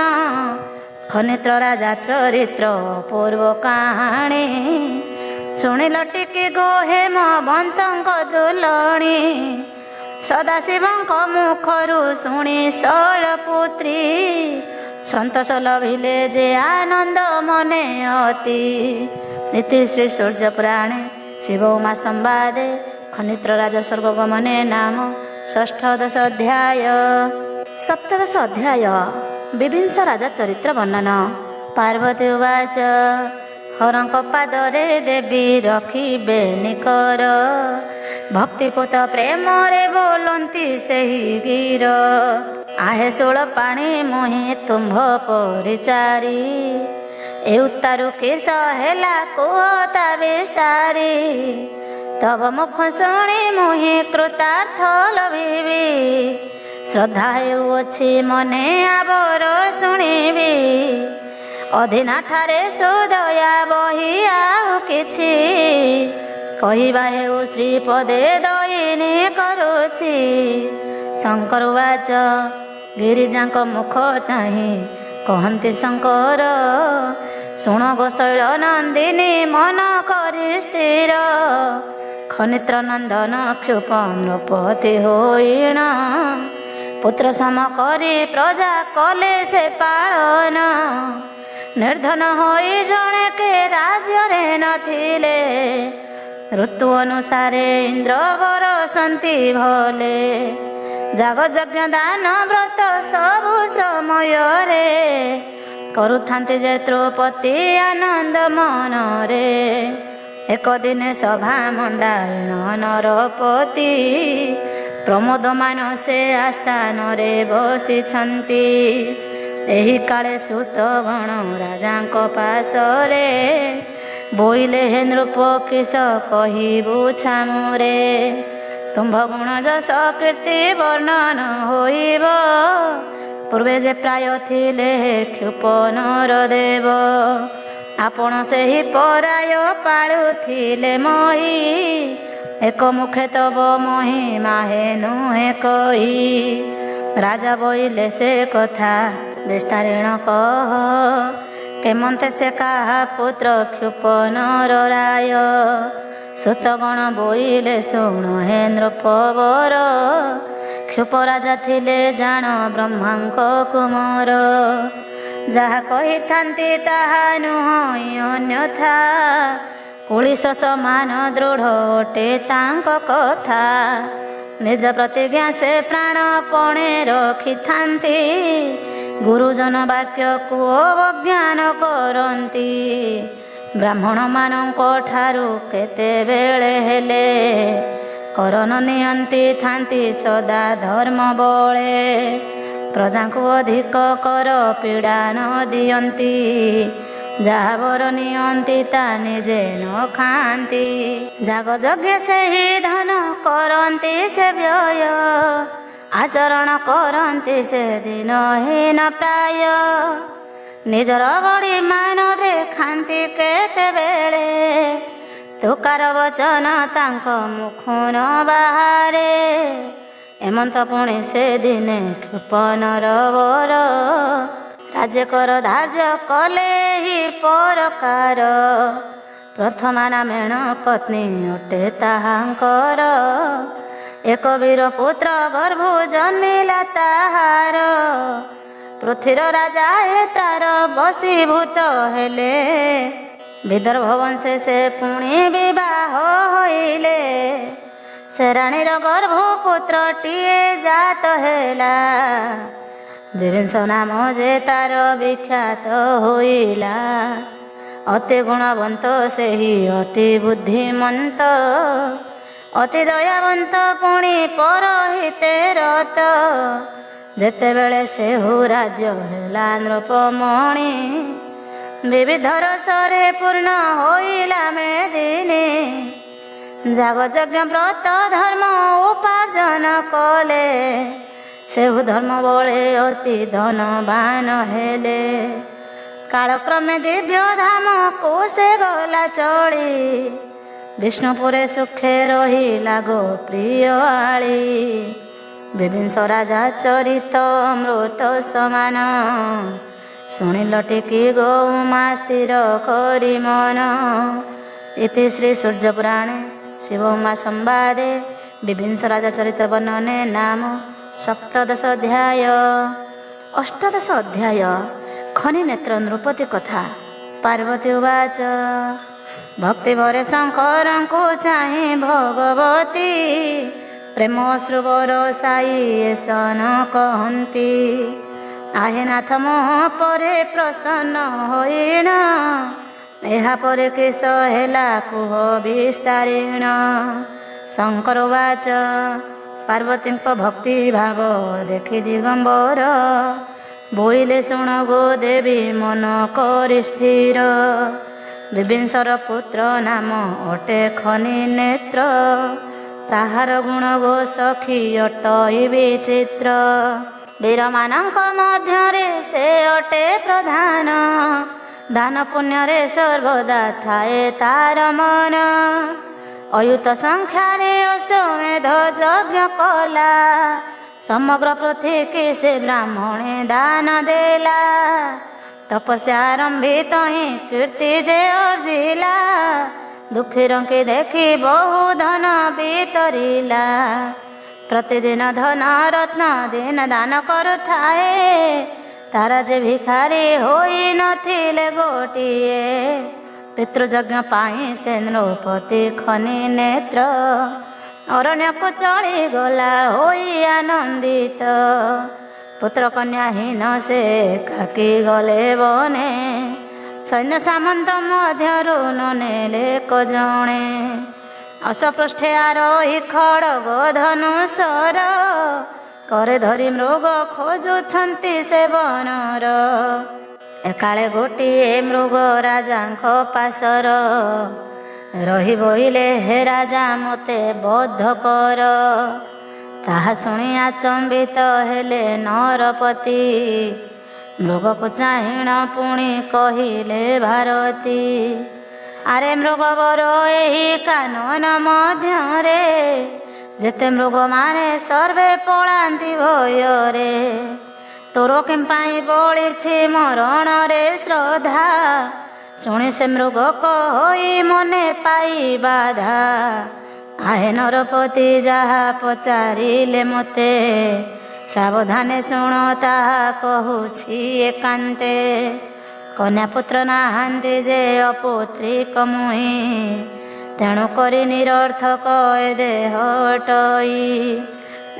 ଖନିତ୍ର ରାଜା ଚରିତ୍ର ପୂର୍ବ କାହାଣୀ, ଶୁଣିଲ ଟିକେ ଗୋ ହେମବନ୍ତଙ୍କ ଦୁଲଣୀ। ସଦାଶିବଙ୍କ ମୁଖରୁ ଶୁଣି ଶୈଳପୁତ୍ରୀ, ସନ୍ତୋଷ ଲଭିଲେ ଯେ ଆନନ୍ଦ ମନେ ଅତି। ନୀତି ଶ୍ରୀ ସୂର୍ଯ୍ୟ ପୁରାଣେ ଶିବ ଉମା ସମ୍ବାଦେ, ଖନିତ୍ର ରାଜ ସ୍ୱର୍ଗଗମନେ ନାମ ଷଷ୍ଠଦଶ ଅଧ୍ୟାୟ। ସପ୍ତଦଶ ଅଧ୍ୟାୟ ବିବିଂଶ ରାଜା ଚରିତ୍ର ବର୍ଣ୍ଣନ। ପାର୍ବତୀ ଉବାଚ ହରଙ୍କ ପାଦରେ ଦେବୀ ରଖିବେ ନିକର, ଭକ୍ତିପୂତ ପ୍ରେମରେ ବୋଲନ୍ତି ସେହି ଗୀର। ଆହେ ଷୋଳ ପାଣି ମୁହିଁ ତୁମ୍ଭ ପରିଚାରି, ଏ ଉତ୍ତାରୁ କିସ ହେଲା କୁହ ତା ବିସ୍ତାରି। ତବ ମୁଖ ଶୁଣି ମୁହିଁ କୃତାର୍ଥ ଲଭିବି, ଶ୍ରଦ୍ଧା ହେଉଅଛି ମନେ ଆବର ଶୁଣିବି। ଅଧୀନା ଠାରେ ସୁଦୟା ବହି ଆଉ କିଛି, କହିବା ହେଉ ଶ୍ରୀପଦେ ଦୟିନୀ କରୁଛି। ଶଙ୍କର ଉବାଚ ଗିରିଜାଙ୍କ ମୁଖ ଚାହିଁ କହନ୍ତି ଶଙ୍କର, ଶୁଣ ଗୋ ଶୈଳ ନନ୍ଦିନୀ ମନ କରି ସ୍ଥିର। ଖନିତ୍ର ନନ୍ଦନ କ୍ଷୁପ ନୃପତି ହୋଇଣ, ପୁତ୍ର ସମ କରି ପ୍ରଜା କଲେ ସେ ପାଳନ। ନିର୍ଧନ ହୋଇ ଜଣେ କେ ରାଜ୍ୟରେ ନଥିଲେ, ଋତୁ ଅନୁସାରେ ଇନ୍ଦ୍ର ବରସନ୍ତି ଭଲେ। ଯାଗ ଯଜ୍ଞ ଦାନ ବ୍ରତ ସବୁ ସମୟରେ, କରୁଥାନ୍ତି ଯେ ଦ୍ରୌପଦୀ ଆନନ୍ଦ ମନରେ। ଏକ ଦିନେ ସଭା ମଣ୍ଡାଇଣ ନରପତି, ପ୍ରମୋଦମାନ ସେ ଆସ୍ଥାନରେ ବସିଛନ୍ତି। ଏହି କାଳେ ସୁତଗଣ ରାଜାଙ୍କ ପାଶରେ, ବୋଇଲେ ହେ ନୃପ କିସ କହିବୁ ଛାମୁରେ। ତୁମ୍ଭ ଗୁଣ ଯଶ କୀର୍ତ୍ତି ବର୍ଣ୍ଣନ ହୋଇବ, ପୂର୍ବେ ଯେ ପ୍ରାୟ ଥିଲେ କ୍ଷୁପ ନରଦେବ। ଆପଣ ସେହି ପରାୟ ପାଳୁଥିଲେ ମହି, ଏକ ମୁଖେ ତବ ମହିମା ହେ ନୁହେଁ କହି। ରାଜା ବୋଇଲେ ସେ କଥା ବିସ୍ତାରିଣ କହ, କେମନ୍ତେ ସେ କାହା ପୁତ୍ର କ୍ଷୁପ ନର ରାୟ। ସୁତଗଣ ବୋଇଲେ ଶୁଣ ହେ ନୃପବର, କ୍ଷୁପ ରାଜା ଥିଲେ ଜାଣ ବ୍ରହ୍ମାଙ୍କ କୁମର। ଯାହା କହିଥାନ୍ତି ତାହା ନୁହଁ ଅନ୍ୟଥା, କୁଳିଶ ସମାନ ଦୃଢ଼ ଅଟେ ତାଙ୍କ କଥା। ନିଜ ପ୍ରତିଜ୍ଞା ସେ ପ୍ରାଣପଣେ ରଖିଥାନ୍ତି, ଗୁରୁଜନ ବାକ୍ୟକୁ ଅବଜ୍ଞାନ କରନ୍ତି। ବ୍ରାହ୍ମଣ ମାନଙ୍କ ଠାରୁ କେତେବେଳେ ହେଲେ, କରନ ନିଅନ୍ତି ଥାନ୍ତି ସଦା ଧର୍ମ ବଳେ। ପ୍ରଜାଙ୍କୁ ଅଧିକ କର ପୀଡ଼ା ନ ଦିଅନ୍ତି, ଯାହା ବର ନିଅନ୍ତି ତା ନିଜେ ନ ଖାଆନ୍ତି। ଯାଗ ଯଜ୍ଞ ସେହି ଧନ କରନ୍ତି ସେ ବ୍ୟୟ, ଆଚରଣ କରନ୍ତି ସେ ଦିନ ହୀନ ପ୍ରାୟ। ନିଜର ବଡ଼ି ମାନ ଦେଖାନ୍ତି କେତେବେଳେ, ତୁକାର ବଚନ ତାଙ୍କ ମୁଖୁ ନ ବାହାରେ। ଏମନ୍ତ ପୁଣି ସେ ଦିନେ କ୍ଷୁପ ନରବର, ରାଜ୍ୟ କର ଧାର୍ଯ୍ୟ କଲେ ହି ପରକାର। ପ୍ରଥମା ନାମେଣ ପତ୍ନୀ ଅଟେ ତାହାଙ୍କର, ଏକ ବୀର ପୁତ୍ର ଗର୍ଭ ଜନ୍ମିଲା ତାହାର। ପୃଥିର ରାଜା ଏ ତାର ବଶୀଭୂତ ହେଲେ, ବିଦର୍ଭ ବଂଶେ ସେ ପୁଣି ବିବାହ ହୋଇଲେ। ସେ ରାଣୀର ଗର୍ଭ ପୁତ୍ରଟିଏ ଜାତ ହେଲା, ବିବିଂଶ ନାମ ଯେ ତାର ବିଖ୍ୟାତ ହୋଇଲା। ଅତି ଗୁଣବନ୍ତ ସେହି ଅତି ବୁଦ୍ଧିମନ୍ତ, ଅତି ଦୟାବନ୍ତ ପୁଣି ପରହିତେ ରତ। ଯେତେବେଳେ ସେହୁ ରାଜ୍ୟ ହେଲା ନୃପମଣି, विविध रसरे पूर्ण होइला मेदिनी जागयज्ञ व्रत धर्म उपार्जन कले सेहु धर्म बळे अति धनवान हेले कालक्रमे दिव्य धाम को से गला चली विष्णुपुरे सुखे रहिला गो प्रिय आली विभिंस राजा चरित अमृत समान शुणिल टिकी गौमा स्थिर करी मन इति श्री सूर्यपुराणे शिव उमा संवादे विभिंस राजा चरित वर्णने नाम सप्तदश अध्याय। अष्टादश अध्याय खनि नेत्र नृपति कथा। पार्वती उवाच भक्ति भरे शंकर को चाहे भगवती प्रेम श्रुवर साई सन कहती आहे नाथ मोह परे प्रसन्न होइण एहा परे किस हेला कुह विस्तारिण। शंकर उवाच पार्वती भक्ति भाव देखि दिगंबर बोइले शुण गो देवी मन करि स्थिर विभिंसर पुत्र नाम अटे खनि नेत्र ताहार गुण गो सखी अटई विचित्र वीर मानक मध्यरे से अटे प्रधान दान पुण्य रे सर्वदा थाए तार मन अयुत संख्यारे अश्वमेध यज्ञ कला समग्र पृथ्वी के से ब्राह्मणे दान देला तपस्या आरंभित ही कीर्ति जे अर्जिला दुखी रंके देखी बहु धन बीतरिला प्रतिदिन धन रत्न दिन दान करुथाए तारा जे भिखारी होई नथिले गोटिए पितृयज्ञ पाई से नृपति खनि नेत्र अरण्य को चली गला होई आनंदित पुत्र कन्याहीन से काकी गले बने सैन्य सामंत मध्यरु ननेले को जणे अशपृष्ठे आरोही खड़ग धनुषर करे धरी मृग खोजुछंती से बनर एकाले गोटिए मृग राजांक पासर रही बोइले हे राजा मते बद्ध कर ताहा शुणी आचंबित हेले नरपति मृग को चाहिण पुणी कहिले भारती आरे मृगवर एही कानन मध्यरे जेते मृग माने सर्वे पଳାନ୍ତି भୟରେ तोर केम्पाई बळिछि मरण रे श्रद्धा शुणी से मृग कहि मने पाई बाधा आहे नरपति जहा पचारिले मते सावधाने शुण ताहा कहुछि एकान्ते कन्या पुत्र नाहांती जे अपुत्रिक मुहि तेणु करी निरर्थक ए देह अटई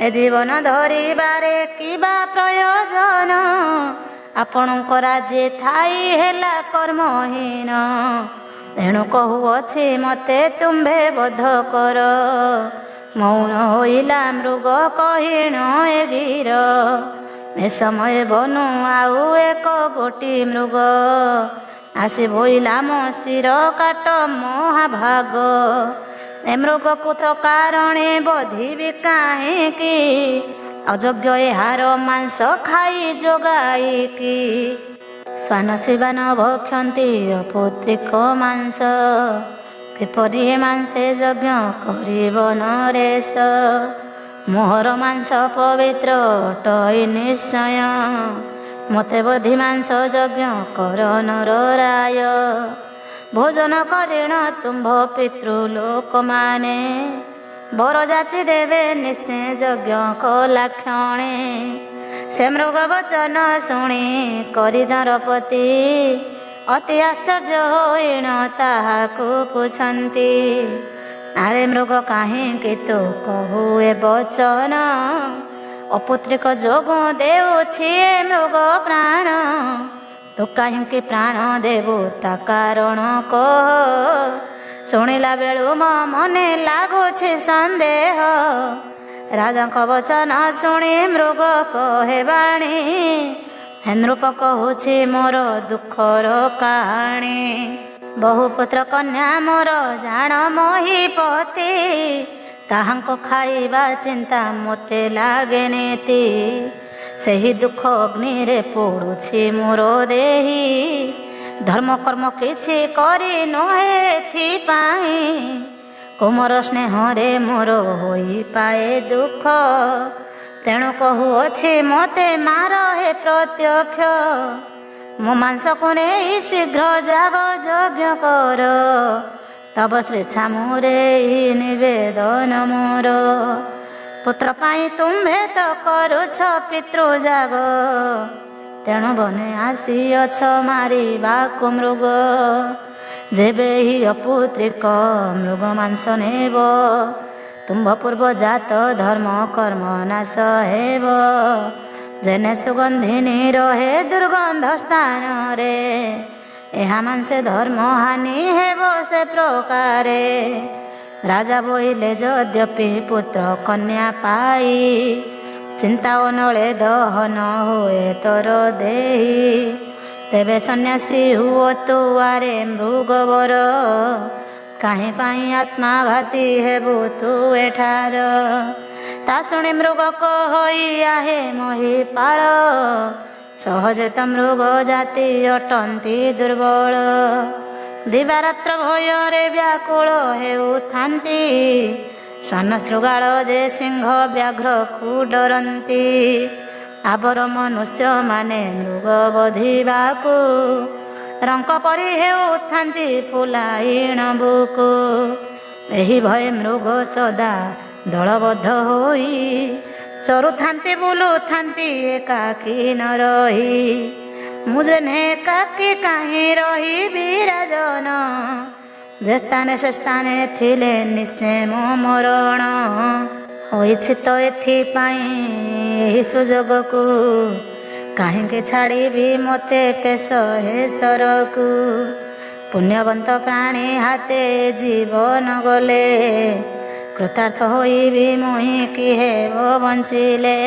ए जीवन धरिबारे किबा प्रयोजन आपणक राज्य थाई हेला कर्महीन तेणु कहुअछि मते तुम्भे बध कर मौन होइला मृग कहिण ए गिर ए समय बनु आउ एक गोटी मृग आसी बोइला मो शिर काट महाभाग ए मृग कुत कारणे बधिबि काहेकि अयोग्य एहार मांस खाई जोगाई कि स्वान शिवान भक्षन्ति अपुत्रिक मांस किपरि मांसे यज्ञ करिब नरेश मोहर मांस पवित्र अटई निश्चय मते बधि मांस यज्ञ कर नर राय भोजन करिण तुम्भ पितृलोक माने बर जाची देवे निश्चय यज्ञ कला क्षणे से मृग वचन शुणी करि नरपति अति आश्चर्य होइण ताहाकु पुछन्ति आरे मृग काहेकि तू कहु ए वचन अपुत्रिक जोगु देउछि मृग प्राण तू काहेकि प्राण देबु ता कारण कह शुणिला बेलु मो मने लागुछि संदेह राजा वचन शुणी मृग कहे बाणी ହେ ନୃପ କହୁଛି ମୋର ଦୁଃଖର କାହାଣୀ। ବହୁ ପୁତ୍ର କନ୍ୟା ମୋର ଜାଣ ମହିପତି, ତାହାଙ୍କ ଖାଇବା ଚିନ୍ତା ମୋତେ ଲାଗେ ନୀତି। ସେହି ଦୁଃଖ ଅଗ୍ନିରେ ପୋଡ଼ୁଛି ମୋର ଦେହି, ଧର୍ମ କର୍ମ କିଛି କରି ନୁହେଁ ଏଥିପାଇଁ। କୋମର ସ୍ନେହରେ ମୋର ହୋଇପାଏ ଦୁଃଖ, ତେଣୁ କହୁଅଛି ମୋତେ ମାର ହେ ପ୍ରତ୍ୟକ୍ଷ। ମୋ ମାଂସକୁ ନେଇ ଶୀଘ୍ର ଯାଗ ଯଜ୍ଞ କର, ତବ ଶ୍ରୀ ଛାମୁରେ ନିବେଦନ ମୋର। ପୁତ୍ର ପାଇଁ ତୁମ୍ଭେ ତ କରୁଛ ପିତୃଯାଗ, ତେଣୁ ବନେ ଆସିଅଛ ମାରିବାକୁ ମୃଗ। ଯେବେ ହିଁ ଅପୁତ୍ରିକ ମୃଗ ମାଂସ ନେବ, ତୁମ୍ଭ ପୂର୍ବ ଜାତ ଧର୍ମ କର୍ମ ନାଶ ହେବ। ଯେନେ ସୁଗନ୍ଧିନୀ ରହେ ଦୁର୍ଗନ୍ଧ ସ୍ଥାନରେ, ଏହା ମାଂସେ ଧର୍ମ ହାନି ହେବ ସେ ପ୍ରକାରେ। ରାଜା ବୋଇଲେ ଯଦ୍ୟପି ପୁତ୍ର କନ୍ୟା ପାଇ, ଚିନ୍ତା ଅନଳେ ଦହନ ହୁଏ ତୋର ଦେହି। ତେବେ ସନ୍ନ୍ୟାସୀ ହୁଅ ତୁ ଆରେ ମୃଗବର, କାହିଁ ପାଇଁ ଆତ୍ମାଘାତୀ ହେବୁ ତୁ ଏଠାର। ତା ଶୁଣି ମୃଗ କହି ଆହେ ମହିପାଳ, ସହଜେ ତ ମୃଗ ଜାତି ଅଟନ୍ତି ଦୁର୍ବଳ। ଦିବାରାତ୍ର ଭୟରେ ବ୍ୟାକୁଳ ହେଉଥାନ୍ତି, ଶ୍ୱାନ ଶୃଗାଳ ଯେ ସିଂହ ବ୍ୟାଘ୍ରକୁ ଡରନ୍ତି। ଆବର ମନୁଷ୍ୟମାନେ ମୃଗ ବଧିବାକୁ, ରଙ୍କ ପରି ହେଉଥାନ୍ତି ଫୁଲାଇଣ ବୁକୁ। ଏହି ଭୟ ମୃଗ ସଦା ଦଳବଦ୍ଧ ହୋଇ, ଚରୁଥାନ୍ତି ବୁଲୁଥାନ୍ତି ଏକାକୀ ନ ରହି। ମୁଁ ଯେନେ ଏକାକୀ କାହିଁ ରହିବି ରାଜନ, ଯେ ସ୍ଥାନେ ସେ ସ୍ଥାନେ ଥିଲେ ନିଶ୍ଚୟ ମୋ ମରଣ। ହୋଇଛି ତ ଏଥିପାଇଁ ଏହି ସୁଯୋଗକୁ, କାହିଁକି ଛାଡ଼ିବି ମୋତେ ପେଶ ହେ ସରକୁ। ପୁଣ୍ୟବନ୍ତ ପ୍ରାଣୀ ହାତେ ଜୀବନ ଗଲେ, କୃତାର୍ଥ ହୋଇବି ମୁହିଁ କି ହେବ ବଞ୍ଚିଲେ।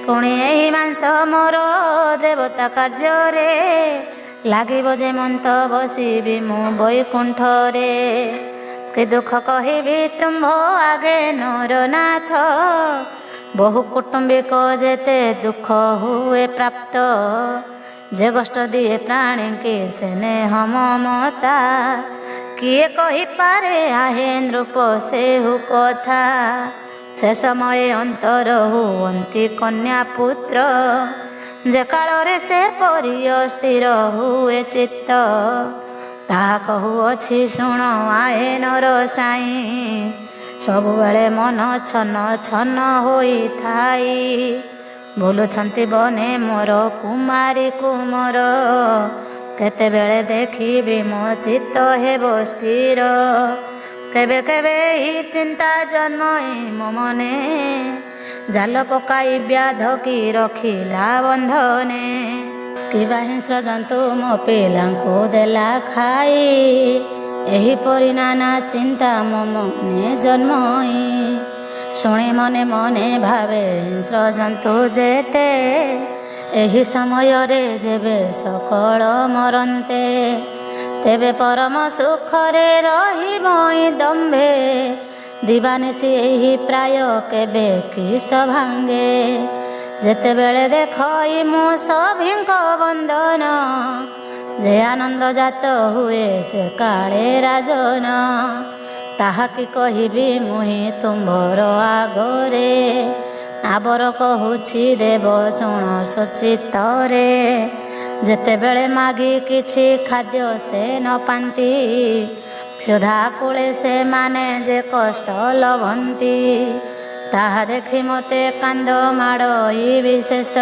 ପୁଣି ଏହି ମାଂସ ମୋର ଦେବତା କାର୍ଯ୍ୟରେ, ଲାଗିବ ଯେ ମନ୍ତ ବସିବି ମୁଁ ବୈକୁଣ୍ଠରେ। କି ଦୁଃଖ କହିବି ତୁମ୍ଭ ଆଗେ ନରନାଥ, ବହୁ କୁଟୁମ୍ବିକ ଯେତେ ଦୁଃଖ ହୁଏ ପ୍ରାପ୍ତ। ଯେ କଷ୍ଟ ଦିଏ ପ୍ରାଣୀଙ୍କି ସ୍ନେହ ମମତା, କିଏ କହିପାରେ ଆହେ ନୃପ ସେହୁ କଥା। ସେ ସମୟ ଅନ୍ତର ହୁଅନ୍ତି କନ୍ୟା ପୁତ୍ର, ଯେ କାଳରେ ସେ ପରି ଅସ୍ଥିର ହୁଏ ଚିତ୍ତ। ତାହା କହୁଅଛି ଶୁଣ ଆହେ ନର ସାଇଁ, ସବୁବେଳେ ମନ ଛନ ଛନ ହୋଇଥାଇ। ବୁଲୁଛନ୍ତି ବନେ ମୋର କୁମାରୀ କୁମର, କେତେବେଳେ ଦେଖିବି ମୋ ଚିତ୍ତ ହେବ ସ୍ଥିର। କେବେ କେବେ ହିଁ ଚିନ୍ତା ଜନ୍ମଇ ମୋ ମନେ, ଜାଲ ପକାଇ ବ୍ୟାଧ କି ରଖିଲା ବନ୍ଧନେ। କିବା ହିଂସ୍ର ଜନ୍ତୁ ମୋ ପିଲାଙ୍କୁ ଦେଲା ଖାଇ, ଏହିପରି ନାନା ଚିନ୍ତା ମୋ ମନେ ଜନ୍ମଇ। ଶୁଣି ମନେ ମନେ ଭାବେ ହିଂସ୍ର ଜନ୍ତୁ ଯେତେ, ଏହି ସମୟରେ ଯେବେ ସକଳ ମରନ୍ତେ। ତେବେ ପରମ ସୁଖରେ ରହିବ ଦମ୍ଭେ, ଦିବାନିଶି ଏହି ପ୍ରାୟ କେବେ କିସ ଭାଙ୍ଗେ। ଯେତେବେଳେ ଦେଖଇ ମୁଁ ସଭିଙ୍କ ବନ୍ଦନ, ଯେ ଆନନ୍ଦ ଜାତ ହୁଏ ସେ କାଳେ ରାଜନ। ତାହା କି କହିବି ମୁହିଁ ତୁମ୍ଭର ଆଗରେ, ଆବର କହୁଛି ଦେବ ଶୁଣ ସଚିତ୍ତରେ। ଯେତେବେଳେ ମାଗି କିଛି ଖାଦ୍ୟ ସେ ନ ପାନ୍ତି, କ୍ଷୁଧା କୂଳେ ସେମାନେ ଯେ କଷ୍ଟ ଲଭନ୍ତି। ତାହା ଦେଖି ମୋତେ କାନ୍ଦ ମାଡ଼ଇ ବିଶେଷ,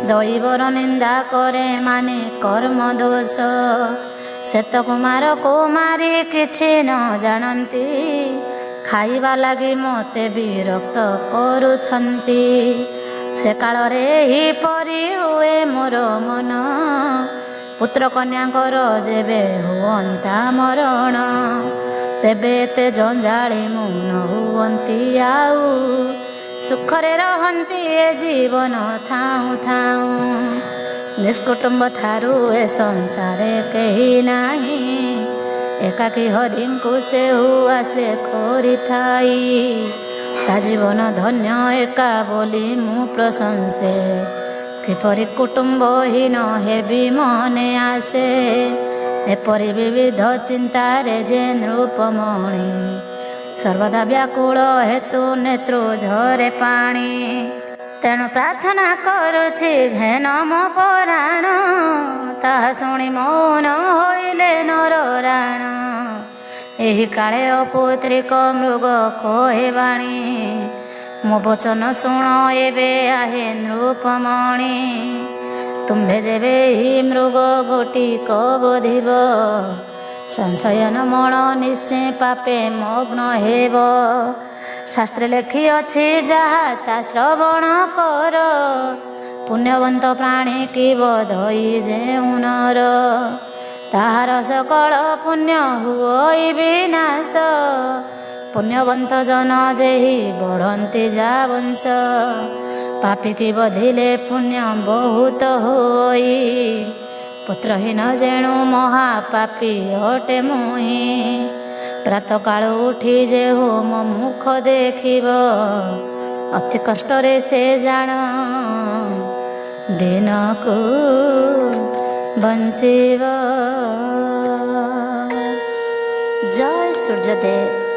ଦୈବର ନିନ୍ଦା କରେ ମାନେ କର୍ମ ଦୋଷ। ଶ୍ଵେତ କୁମାର କୁମାରୀ କିଛି ନ ଜାଣନ୍ତି, ଖାଇବା ଲାଗି ମୋତେ ବିରକ୍ତ କରୁଛନ୍ତି। ସେ କାଳରେ ଏହିପରି ହୁଏ ମୋର ମନ, ପୁତ୍ର କନ୍ୟାଙ୍କର ଯେବେ ହୁଅନ୍ତା ମରଣ। ତେବେ ଏତେ ଜଞ୍ଜାଳି ମୁଁ ନ ହୁଅନ୍ତି ଆଉ, ସୁଖରେ ରହନ୍ତି ଏ ଜୀବନ ଥାଉଁ ଥାଉଁ। ନିଷ୍କୁଟୁମ୍ବ ଠାରୁ ଏ ସଂସାରେ କେହି ନାହିଁ, ଏକାକୀ ହରିଙ୍କୁ ସେ ହୁଆସେ କରିଥାଇ। ତା ଜୀବନ ଧନ୍ୟ ଏକା ବୋଲି ମୁଁ ପ୍ରଶଂସେ, କିପରି କୁଟୁମ୍ବହୀନ ହେବି ମନେ ଆସେ। ଏପରି ବିବିଧ ଚିନ୍ତାରେ ଯେ ନୃପମଣି, ସର୍ବଦା ବ୍ୟାକୁଳ ହେତୁ ନେତ୍ରୁ ଝରେ ପାଣି। ତେଣୁ ପ୍ରାର୍ଥନା କରୁଛି ଘେନ ମୋ ପରାଣ, ତାହା ଶୁଣି ମୌନ ହୋଇଲେ ନରରାଣ। ଏହି କାଳେ ଅପୁତ୍ରିକ ମୃଗ କହେ ବାଣୀ, ମୋ ବଚନ ଶୁଣ ଏବେ ଆହେ ନୃପମଣି। ତୁମ୍ଭେ ଯେବେ ଏହି ମୃଗ ଗୋଟିକ ବୋଧିବ, ସଂଶୟନ ମଣ ନିଶ୍ଚୟ ପାପେ ମଗ୍ନ ହେବ। ଶାସ୍ତ୍ରେ ଲେଖିଅଛି ଯାହା ତା ଶ୍ରବଣ କର, ପୁଣ୍ୟବନ୍ତ ପ୍ରାଣୀ କି ବଧଇ ଯେଉଁ ନର। ତାହାର ସକଳ ପୁଣ୍ୟ ହୁଅଇ ବିନାଶ, ପୁଣ୍ୟବନ୍ତ ଜନ ଯେହି ବଢ଼ନ୍ତି ଯା ବଂଶ। ପାପୀ କି ବଧିଲେ ପୁଣ୍ୟ ବହୁତ ହୋଇ, ପୁତ୍ରହୀନ ଯେଣୁ ମହାପାପୀ ଅଟେ ମୁହିଁ। ପ୍ରାତଃକାଳୁ ଉଠି ଯେହୁ ମୋ ମୁଖ ଦେଖିବ, ଅତି କଷ୍ଟରେ ସେ ଜାଣ ଦିନକୁ ବଞ୍ଚିବ। ଜୟ ସୂର୍ଯ୍ୟଦେବ।